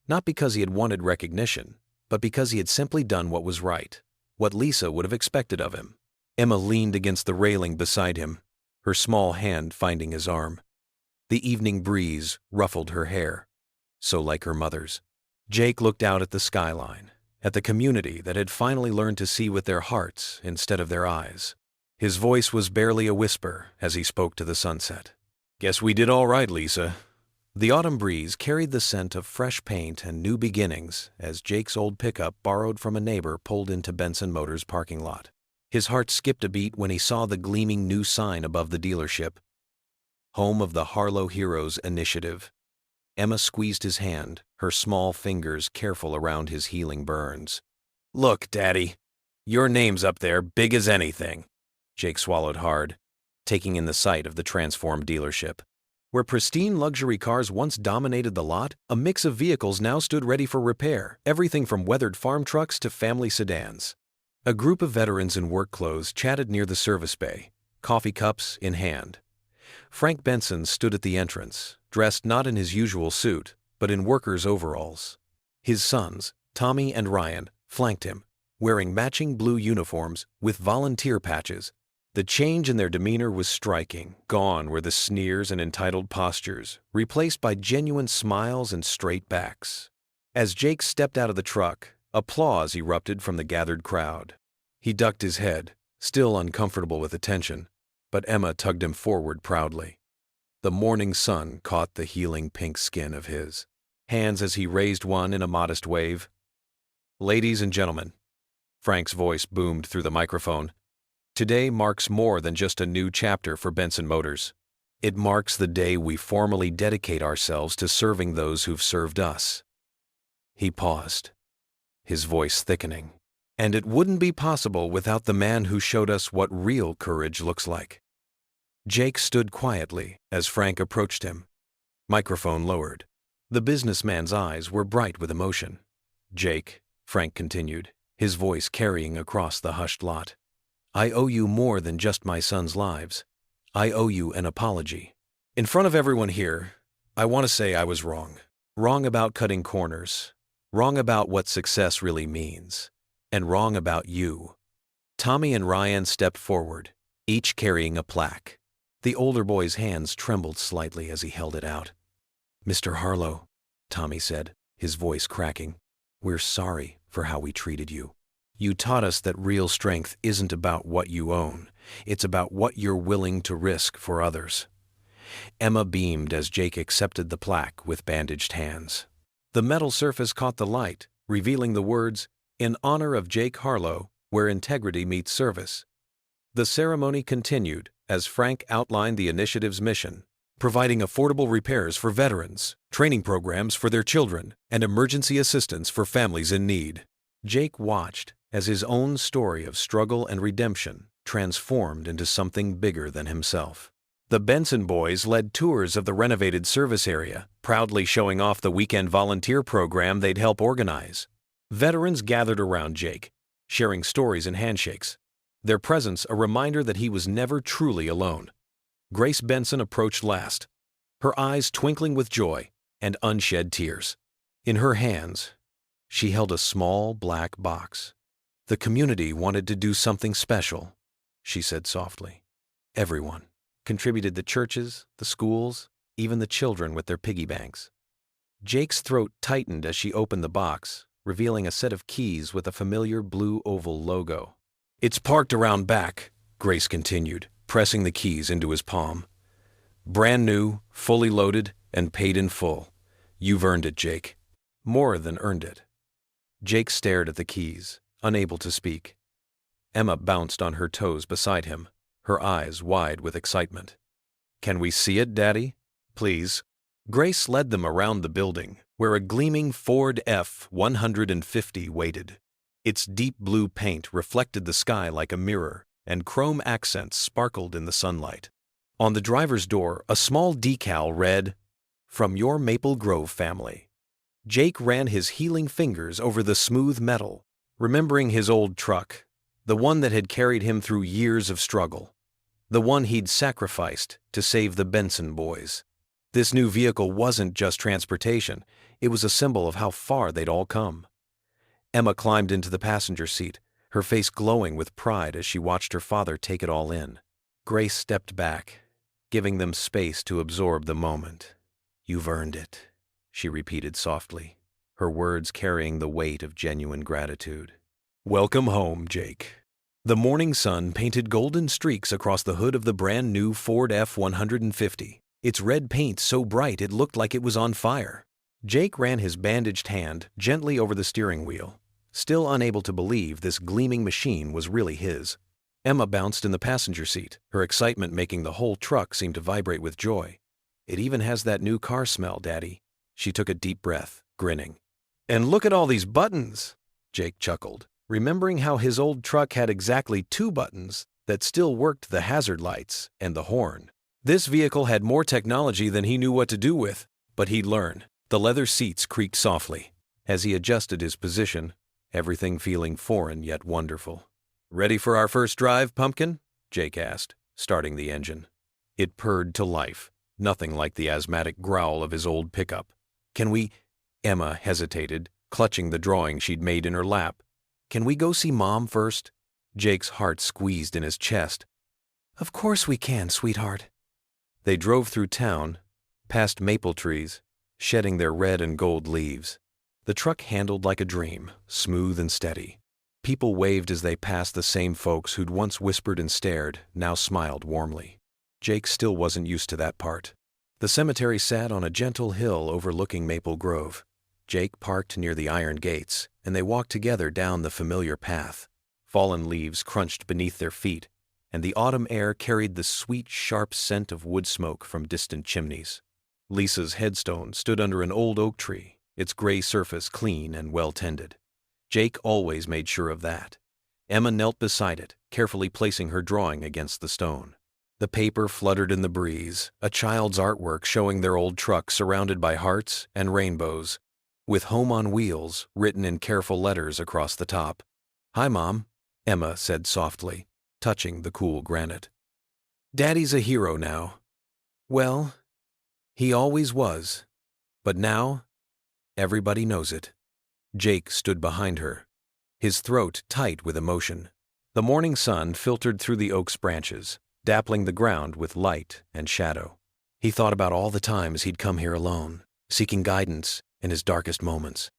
not because he had wanted recognition, but because he had simply done what was right, what Lisa would have expected of him. Emma leaned against the railing beside him, her small hand finding his arm. The evening breeze ruffled her hair, so like her mother's. Jake looked out at the skyline, at the community that had finally learned to see with their hearts instead of their eyes. His voice was barely a whisper as he spoke to the sunset. "Guess we did all right, Lisa." The autumn breeze carried the scent of fresh paint and new beginnings as Jake's old pickup borrowed from a neighbor pulled into Benson Motors' parking lot. His heart skipped a beat when he saw the gleaming new sign above the dealership. Home of the Harlow Heroes Initiative. Emma squeezed his hand, her small fingers careful around his healing burns. "Look, Daddy, your name's up there, big as anything." Jake swallowed hard, taking in the sight of the transformed dealership. Where pristine luxury cars once dominated the lot, a mix of vehicles now stood ready for repair, everything from weathered farm trucks to family sedans. A group of veterans in work clothes chatted near the service bay, coffee cups in hand. Frank Benson stood at the entrance, dressed not in his usual suit, but in workers' overalls. His sons, Tommy and Ryan, flanked him, wearing matching blue uniforms with volunteer patches. The change in their demeanor was striking. Gone were the sneers and entitled postures, replaced by genuine smiles and straight backs. As Jake stepped out of the truck, applause erupted from the gathered crowd. He ducked his head, still uncomfortable with attention, but Emma tugged him forward proudly. The morning sun caught the healing pink skin of his hands as he raised one in a modest wave. "Ladies and gentlemen," Frank's voice boomed through the microphone, "today marks more than just a new chapter for Benson Motors. It marks the day we formally dedicate ourselves to serving those who've served us." He paused, his voice thickening. "And it wouldn't be possible without the man who showed us what real courage looks like." Jake stood quietly as Frank approached him. Microphone lowered. The businessman's eyes were bright with emotion. "Jake," Frank continued, his voice carrying across the hushed lot, "I owe you more than just my sons' lives. I owe you an apology. In front of everyone here, I want to say I was wrong. Wrong about cutting corners. Wrong about what success really means. And wrong about you." Tommy and Ryan stepped forward, each carrying a plaque. The older boy's hands trembled slightly as he held it out. "Mr. Harlow," Tommy said, his voice cracking, "we're sorry for how we treated you. You taught us that real strength isn't about what you own. It's about what you're willing to risk for others." Emma beamed as Jake accepted the plaque with bandaged hands. The metal surface caught the light, revealing the words, "In honor of Jake Harlow, where integrity meets service." The ceremony continued as Frank outlined the initiative's mission, providing affordable repairs for veterans, training programs for their children, and emergency assistance for families in need. Jake watched as his own story of struggle and redemption transformed into something bigger than himself. The Benson boys led tours of the renovated service area, proudly showing off the weekend volunteer program they'd help organize. Veterans gathered around Jake, sharing stories and handshakes, their presence a reminder that he was never truly alone. Grace Benson approached last, her eyes twinkling with joy and unshed tears. In her hands, she held a small black box. "The community wanted to do something special," she said softly. "Everyone contributed, the churches, the schools, even the children with their piggy banks." Jake's throat tightened as she opened the box, revealing a set of keys with a familiar blue oval logo. "It's parked around back," Grace continued, pressing the keys into his palm. "Brand new, fully loaded, and paid in full. You've earned it, Jake. More than earned it." Jake stared at the keys, unable to speak. Emma bounced on her toes beside him, her eyes wide with excitement. "Can we see it, Daddy? Please." Grace led them around the building, where a gleaming Ford F-150 waited. Its deep blue paint reflected the sky like a mirror, and chrome accents sparkled in the sunlight. On the driver's door, a small decal read, "From your Maple Grove family." Jake ran his healing fingers over the smooth metal, remembering his old truck, the one that had carried him through years of struggle, the one he'd sacrificed to save the Benson boys. This new vehicle wasn't just transportation, it was a symbol of how far they'd all come. Emma climbed into the passenger seat, her face glowing with pride as she watched her father take it all in. Grace stepped back, giving them space to absorb the moment. "You've earned it," she repeated softly, her words carrying the weight of genuine gratitude. "Welcome home, Jake." The morning sun painted golden streaks across the hood of the brand new Ford F-150, its red paint so bright it looked like it was on fire. Jake ran his bandaged hand gently over the steering wheel, still unable to believe this gleaming machine was really his. Emma bounced in the passenger seat, her excitement making the whole truck seem to vibrate with joy. "It even has that new car smell, Daddy." She took a deep breath, grinning. "And look at all these buttons," Jake chuckled, remembering how his old truck had exactly 2 buttons that still worked: the hazard lights and the horn. This vehicle had more technology than he knew what to do with, but he'd learn. The leather seats creaked softly as he adjusted his position, everything feeling foreign yet wonderful. "Ready for our first drive, Pumpkin?" Jake asked, starting the engine. It purred to life, nothing like the asthmatic growl of his old pickup. "Can we—" Emma hesitated, clutching the drawing she'd made in her lap. "Can we go see Mom first?" Jake's heart squeezed in his chest. "Of course we can, sweetheart." They drove through town, past maple trees, shedding their red and gold leaves. The truck handled like a dream, smooth and steady. People waved as they passed. The same folks who'd once whispered and stared now smiled warmly. Jake still wasn't used to that part. The cemetery sat on a gentle hill overlooking Maple Grove. Jake parked near the iron gates, and they walked together down the familiar path. Fallen leaves crunched beneath their feet, and the autumn air carried the sweet, sharp scent of wood smoke from distant chimneys. Lisa's headstone stood under an old oak tree, its gray surface clean and well-tended. Jake always made sure of that. Emma knelt beside it, carefully placing her drawing against the stone. The paper fluttered in the breeze, a child's artwork showing their old truck surrounded by hearts and rainbows, with "Home on Wheels" written in careful letters across the top. "Hi, Mom," Emma said softly, touching the cool granite. "Daddy's a hero now." "Well, he always was. But now, everybody knows it." Jake stood behind her, his throat tight with emotion. The morning sun filtered through the oak's branches, dappling the ground with light and shadow. He thought about all the times he'd come here alone, seeking guidance in his darkest moments.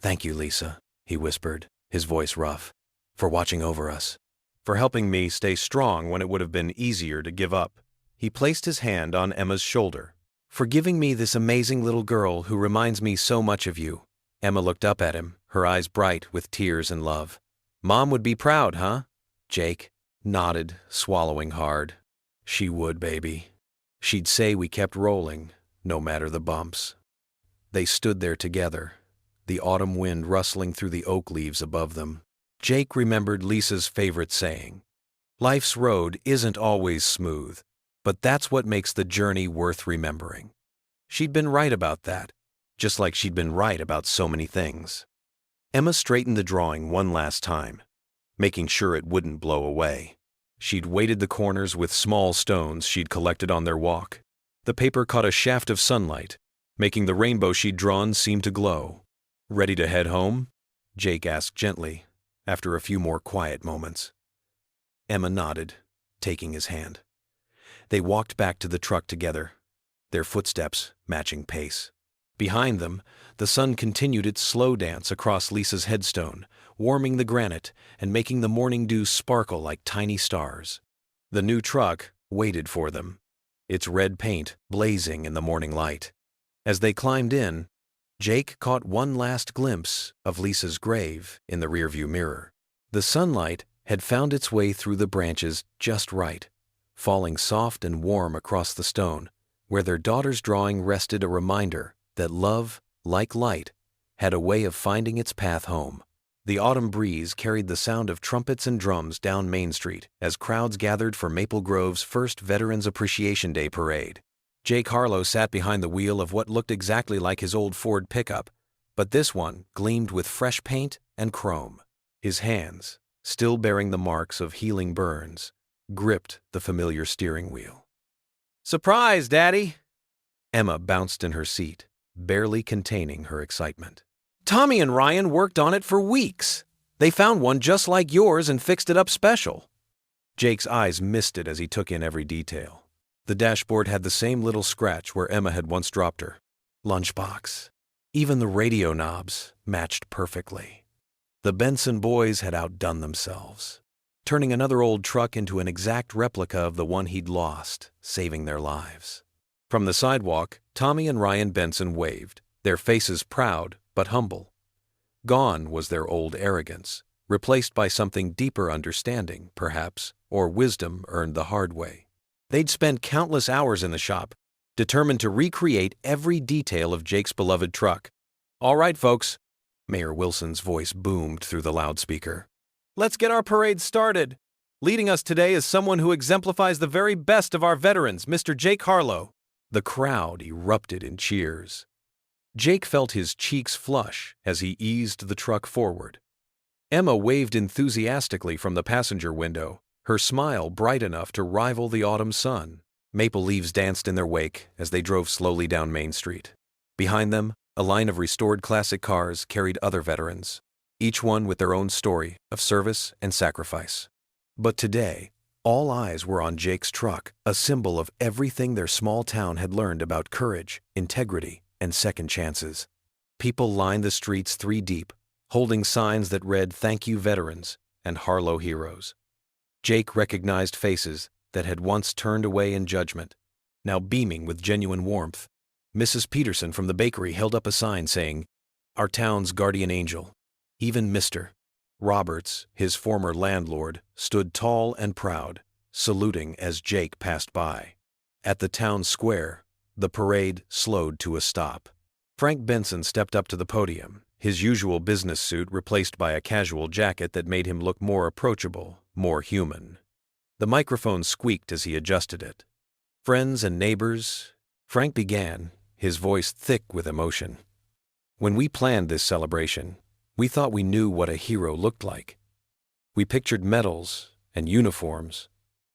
"Thank you, Lisa," he whispered, his voice rough, "for watching over us, for helping me stay strong when it would have been easier to give up." He placed his hand on Emma's shoulder. "For giving me this amazing little girl who reminds me so much of you." Emma looked up at him, her eyes bright with tears and love. "Mom would be proud, huh?" Jake nodded, swallowing hard. "She would, baby. She'd say we kept rolling, no matter the bumps." They stood there together, the autumn wind rustling through the oak leaves above them. Jake remembered Lisa's favorite saying, "Life's road isn't always smooth, but that's what makes the journey worth remembering." She'd been right about that, just like she'd been right about so many things. Emma straightened the drawing one last time, making sure it wouldn't blow away. She'd weighted the corners with small stones she'd collected on their walk. The paper caught a shaft of sunlight, making the rainbow she'd drawn seem to glow. "Ready to head home?" Jake asked gently, after a few more quiet moments. Emma nodded, taking his hand. They walked back to the truck together, their footsteps matching pace. Behind them, the sun continued its slow dance across Lisa's headstone, warming the granite and making the morning dew sparkle like tiny stars. The new truck waited for them, its red paint blazing in the morning light. As they climbed in, Jake caught one last glimpse of Lisa's grave in the rearview mirror. The sunlight had found its way through the branches just right, falling soft and warm across the stone, where their daughter's drawing rested, a reminder that love, like light, had a way of finding its path home. The autumn breeze carried the sound of trumpets and drums down Main Street as crowds gathered for Maple Grove's first Veterans Appreciation Day parade. Jake Harlow sat behind the wheel of what looked exactly like his old Ford pickup, but this one gleamed with fresh paint and chrome. His hands, still bearing the marks of healing burns, gripped the familiar steering wheel. "Surprise, Daddy!" Emma bounced in her seat, barely containing her excitement. "Tommy and Ryan worked on it for weeks. They found one just like yours and fixed it up special." Jake's eyes misted as he took in every detail. The dashboard had the same little scratch where Emma had once dropped her lunchbox. Even the radio knobs matched perfectly. The Benson boys had outdone themselves, turning another old truck into an exact replica of the one he'd lost, saving their lives. From the sidewalk, Tommy and Ryan Benson waved, their faces proud but humble. Gone was their old arrogance, replaced by something deeper understanding, perhaps, or wisdom earned the hard way. They'd spent countless hours in the shop, determined to recreate every detail of Jake's beloved truck. "All right, folks," Mayor Wilson's voice boomed through the loudspeaker. "Let's get our parade started. Leading us today is someone who exemplifies the very best of our veterans, Mr. Jake Harlow." The crowd erupted in cheers. Jake felt his cheeks flush as he eased the truck forward. Emma waved enthusiastically from the passenger window, her smile bright enough to rival the autumn sun. Maple leaves danced in their wake as they drove slowly down Main Street. Behind them, a line of restored classic cars carried other veterans, each one with their own story of service and sacrifice. But today, all eyes were on Jake's truck, a symbol of everything their small town had learned about courage, integrity, and second chances. People lined the streets 3 deep, holding signs that read "Thank you, Veterans" and "Harlow Heroes." Jake recognized faces that had once turned away in judgment, now beaming with genuine warmth. Mrs. Peterson from the bakery held up a sign saying, "Our town's guardian angel." Even Mr. Roberts, his former landlord, stood tall and proud, saluting as Jake passed by. At the town square, the parade slowed to a stop. Frank Benson stepped up to the podium, his usual business suit replaced by a casual jacket that made him look more approachable, more human. The microphone squeaked as he adjusted it. "Friends and neighbors," Frank began, his voice thick with emotion. "When we planned this celebration, we thought we knew what a hero looked like. We pictured medals and uniforms,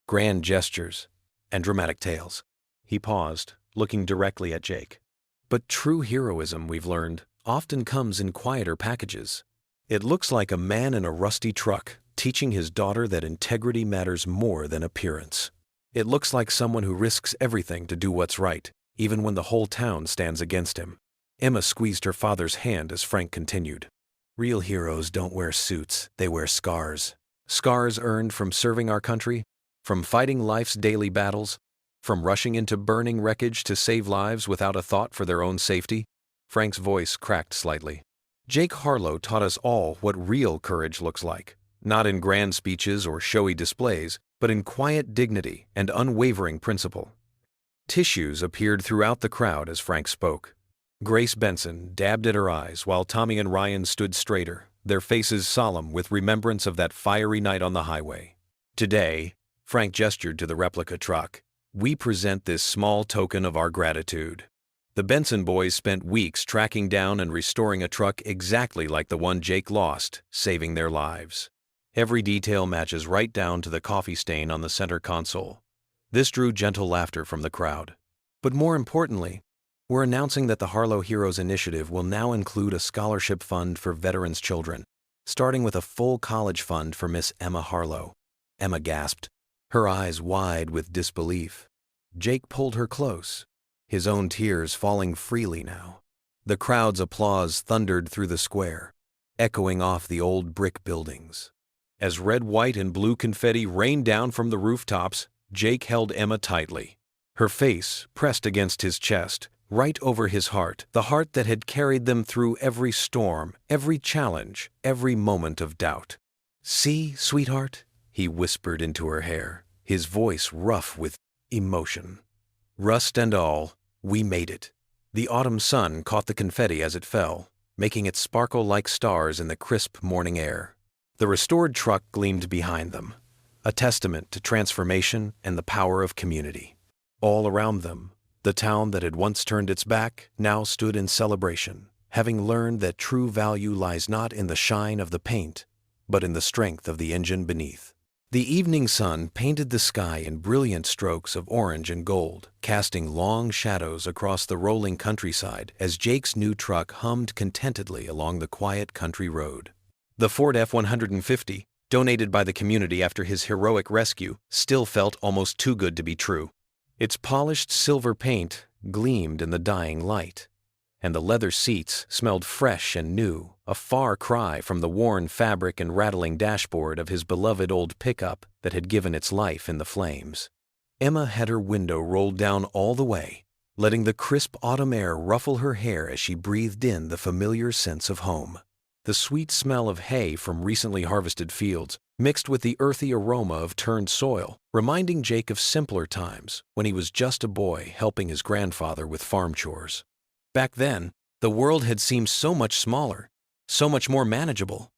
grand gestures, and dramatic tales." He paused, looking directly at Jake. "But true heroism, we've learned, often comes in quieter packages. It looks like a man in a rusty truck teaching his daughter that integrity matters more than appearance. It looks like someone who risks everything to do what's right, even when the whole town stands against him." Emma squeezed her father's hand as Frank continued. "Real heroes don't wear suits, they wear scars. Scars earned from serving our country, from fighting life's daily battles, from rushing into burning wreckage to save lives without a thought for their own safety." Frank's voice cracked slightly. "Jake Harlow taught us all what real courage looks like, not in grand speeches or showy displays, but in quiet dignity and unwavering principle." Tissues appeared throughout the crowd as Frank spoke. Grace Benson dabbed at her eyes while Tommy and Ryan stood straighter, their faces solemn with remembrance of that fiery night on the highway. "Today," Frank gestured to the replica truck, "we present this small token of our gratitude." The Benson boys spent weeks tracking down and restoring a truck exactly like the one Jake lost, saving their lives. Every detail matches right down to the coffee stain on the center console. This drew gentle laughter from the crowd. But more importantly, we're announcing that the Harlow Heroes Initiative will now include a scholarship fund for veterans' children, starting with a full college fund for Miss Emma Harlow. Emma gasped, her eyes wide with disbelief. Jake pulled her close, his own tears falling freely now. The crowd's applause thundered through the square, echoing off the old brick buildings. As red, white, and blue confetti rained down from the rooftops, Jake held Emma tightly, her face pressed against his chest, right over his heart, the heart that had carried them through every storm, every challenge, every moment of doubt. "See, sweetheart," he whispered into her hair, his voice rough with emotion. "Rust and all, we made it." The autumn sun caught the confetti as it fell, making it sparkle like stars in the crisp morning air. The restored truck gleamed behind them, a testament to transformation and the power of community. All around them, the town that had once turned its back now stood in celebration, having learned that true value lies not in the shine of the paint, but in the strength of the engine beneath. The evening sun painted the sky in brilliant strokes of orange and gold, casting long shadows across the rolling countryside as Jake's new truck hummed contentedly along the quiet country road. The Ford F-150, donated by the community after his heroic rescue, still felt almost too good to be true. Its polished silver paint gleamed in the dying light, and the leather seats smelled fresh and new, a far cry from the worn fabric and rattling dashboard of his beloved old pickup that had given its life in the flames. Emma had her window rolled down all the way, letting the crisp autumn air ruffle her hair as she breathed in the familiar sense of home. The sweet smell of hay from recently harvested fields mixed with the earthy aroma of turned soil, reminding Jake of simpler times when he was just a boy helping his grandfather with farm chores. Back then, the world had seemed so much smaller, so much more manageable.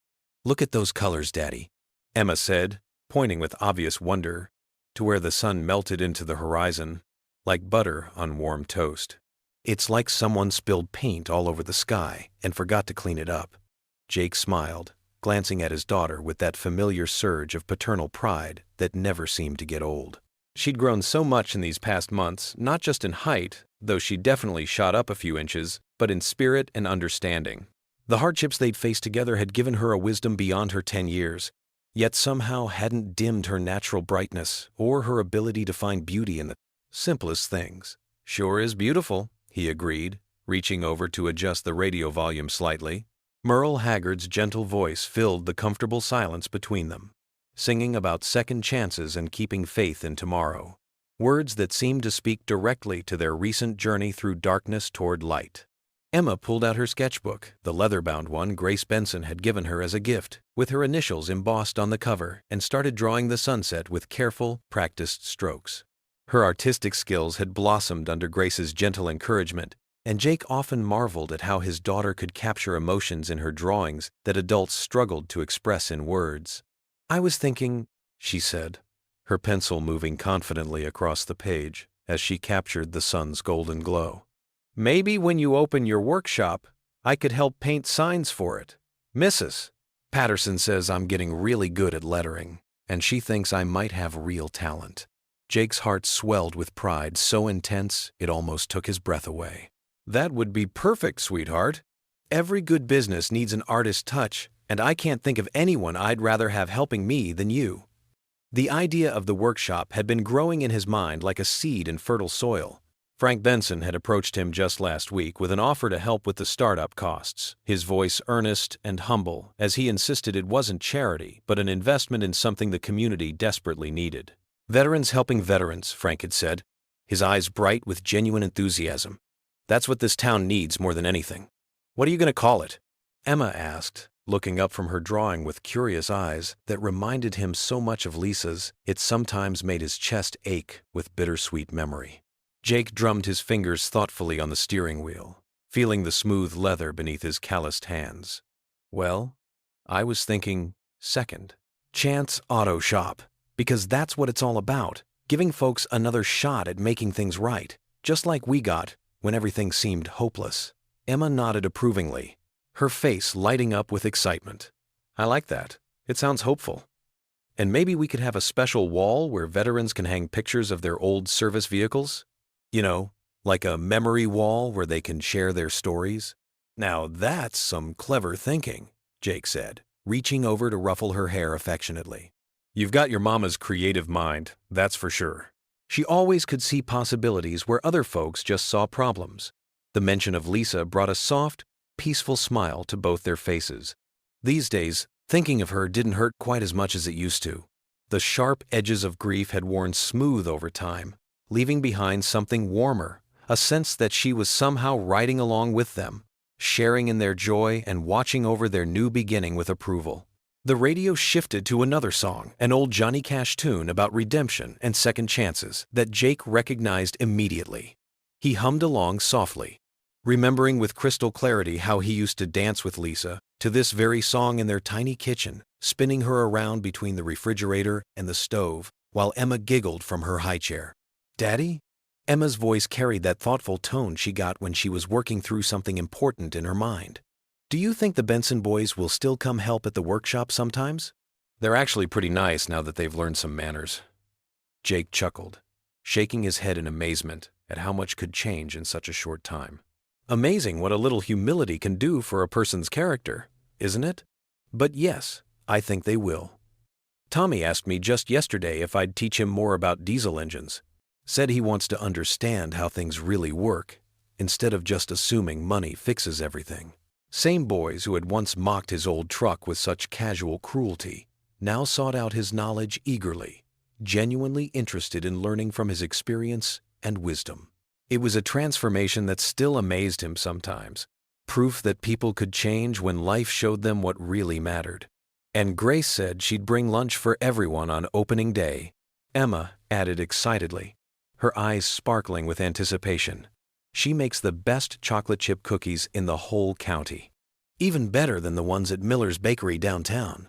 "Look at those colors, Daddy," Emma said, pointing with obvious wonder to where the sun melted into the horizon, like butter on warm toast. "It's like someone spilled paint all over the sky and forgot to clean it up." Jake smiled, glancing at his daughter with that familiar surge of paternal pride that never seemed to get old. She'd grown so much in these past months, not just in height, though she definitely shot up a few inches, but in spirit and understanding. The hardships they'd faced together had given her a wisdom beyond her 10 years, yet somehow hadn't dimmed her natural brightness or her ability to find beauty in the simplest things. "Sure is beautiful," he agreed, reaching over to adjust the radio volume slightly. Merle Haggard's gentle voice filled the comfortable silence between them, singing about second chances and keeping faith in tomorrow, words that seemed to speak directly to their recent journey through darkness toward light. Emma pulled out her sketchbook, the leather-bound one Grace Benson had given her as a gift, with her initials embossed on the cover, and started drawing the sunset with careful, practiced strokes. Her artistic skills had blossomed under Grace's gentle encouragement, and Jake often marveled at how his daughter could capture emotions in her drawings that adults struggled to express in words. "I was thinking," she said, her pencil moving confidently across the page as she captured the sun's golden glow. "Maybe when you open your workshop, I could help paint signs for it. Mrs. Patterson says I'm getting really good at lettering, and she thinks I might have real talent." Jake's heart swelled with pride so intense it almost took his breath away. "That would be perfect, sweetheart. Every good business needs an artist's touch, and I can't think of anyone I'd rather have helping me than you." The idea of the workshop had been growing in his mind like a seed in fertile soil. Frank Benson had approached him just last week with an offer to help with the startup costs, his voice earnest and humble as he insisted it wasn't charity but an investment in something the community desperately needed. "Veterans helping veterans," Frank had said, his eyes bright with genuine enthusiasm. "That's what this town needs more than anything." "What are you going to call it?" Emma asked, looking up from her drawing with curious eyes that reminded him so much of Lisa's it sometimes made his chest ache with bittersweet memory. Jake drummed his fingers thoughtfully on the steering wheel, feeling the smooth leather beneath his calloused hands. "Well, I was thinking Second Chance Auto Shop, because that's what it's all about, giving folks another shot at making things right, just like we got when everything seemed hopeless." Emma nodded approvingly, her face lighting up with excitement. "I like that. It sounds hopeful. And maybe we could have a special wall where veterans can hang pictures of their old service vehicles? You know, like a memory wall where they can share their stories." "Now that's some clever thinking," Jake said, reaching over to ruffle her hair affectionately. "You've got your mama's creative mind, that's for sure." She always could see possibilities where other folks just saw problems. The mention of Lisa brought a soft, peaceful smile to both their faces. These days, thinking of her didn't hurt quite as much as it used to. The sharp edges of grief had worn smooth over time, leaving behind something warmer, a sense that she was somehow riding along with them, sharing in their joy and watching over their new beginning with approval. The radio shifted to another song, an old Johnny Cash tune about redemption and second chances that Jake recognized immediately. He hummed along softly, remembering with crystal clarity how he used to dance with Lisa to this very song in their tiny kitchen, spinning her around between the refrigerator and the stove while Emma giggled from her high chair. "Daddy?" Emma's voice carried that thoughtful tone she got when she was working through something important in her mind. "Do you think the Benson boys will still come help at the workshop sometimes?" "They're actually pretty nice now that they've learned some manners." Jake chuckled, shaking his head in amazement at how much could change in such a short time. Amazing what a little humility can do for a person's character, isn't it? But yes, I think they will. Tommy asked me just yesterday if I'd teach him more about diesel engines. Said he wants to understand how things really work, instead of just assuming money fixes everything. Same boys who had once mocked his old truck with such casual cruelty now sought out his knowledge eagerly, genuinely interested in learning from his experience and wisdom. It was a transformation that still amazed him sometimes. Proof that people could change when life showed them what really mattered. And Grace said she'd bring lunch for everyone on opening day. Emma added excitedly, her eyes sparkling with anticipation. She makes the best chocolate chip cookies in the whole county. Even better than the ones at Miller's Bakery downtown.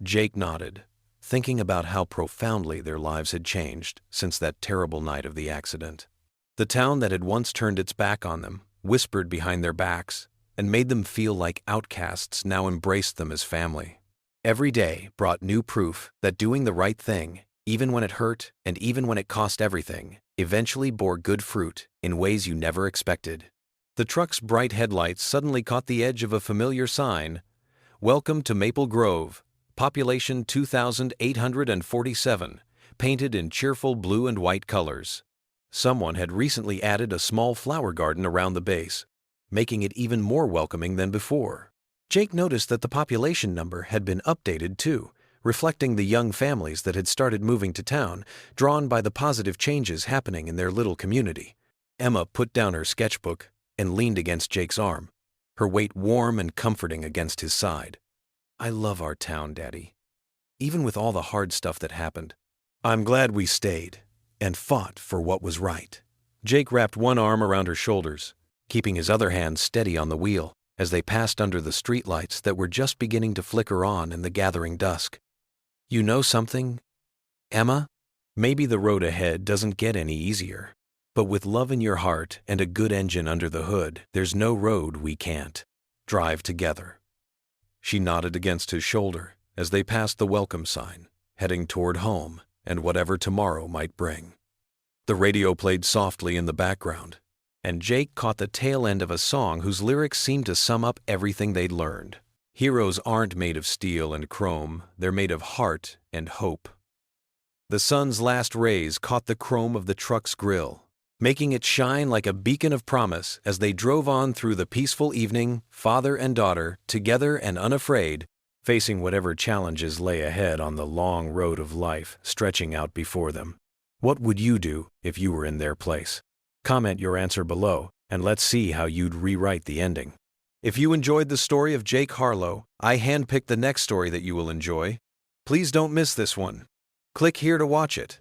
Jake nodded, thinking about how profoundly their lives had changed since that terrible night of the accident. The town that had once turned its back on them, whispered behind their backs, and made them feel like outcasts now embraced them as family. Every day brought new proof that doing the right thing, even when it hurt and even when it cost everything, eventually bore good fruit in ways you never expected. The truck's bright headlights suddenly caught the edge of a familiar sign, "Welcome to Maple Grove, population 2,847, painted in cheerful blue and white colors. Someone had recently added a small flower garden around the base, making it even more welcoming than before. Jake noticed that the population number had been updated too, reflecting the young families that had started moving to town, drawn by the positive changes happening in their little community. Emma put down her sketchbook and leaned against Jake's arm, her weight warm and comforting against his side. "I love our town, Daddy. Even with all the hard stuff that happened, I'm glad we stayed and fought for what was right." Jake wrapped one arm around her shoulders, keeping his other hand steady on the wheel as they passed under the streetlights that were just beginning to flicker on in the gathering dusk. "You know something, Emma? Maybe the road ahead doesn't get any easier, but with love in your heart and a good engine under the hood, there's no road we can't drive together." She nodded against his shoulder as they passed the welcome sign, heading toward home and whatever tomorrow might bring. The radio played softly in the background, and Jake caught the tail end of a song whose lyrics seemed to sum up everything they'd learned. Heroes aren't made of steel and chrome, they're made of heart and hope. The sun's last rays caught the chrome of the truck's grille, making it shine like a beacon of promise as they drove on through the peaceful evening, father and daughter, together and unafraid, facing whatever challenges lay ahead on the long road of life stretching out before them. What would you do if you were in their place? Comment your answer below, and let's see how you'd rewrite the ending. If you enjoyed the story of Jake Harlow, I handpicked the next story that you will enjoy. Please don't miss this one. Click here to watch it.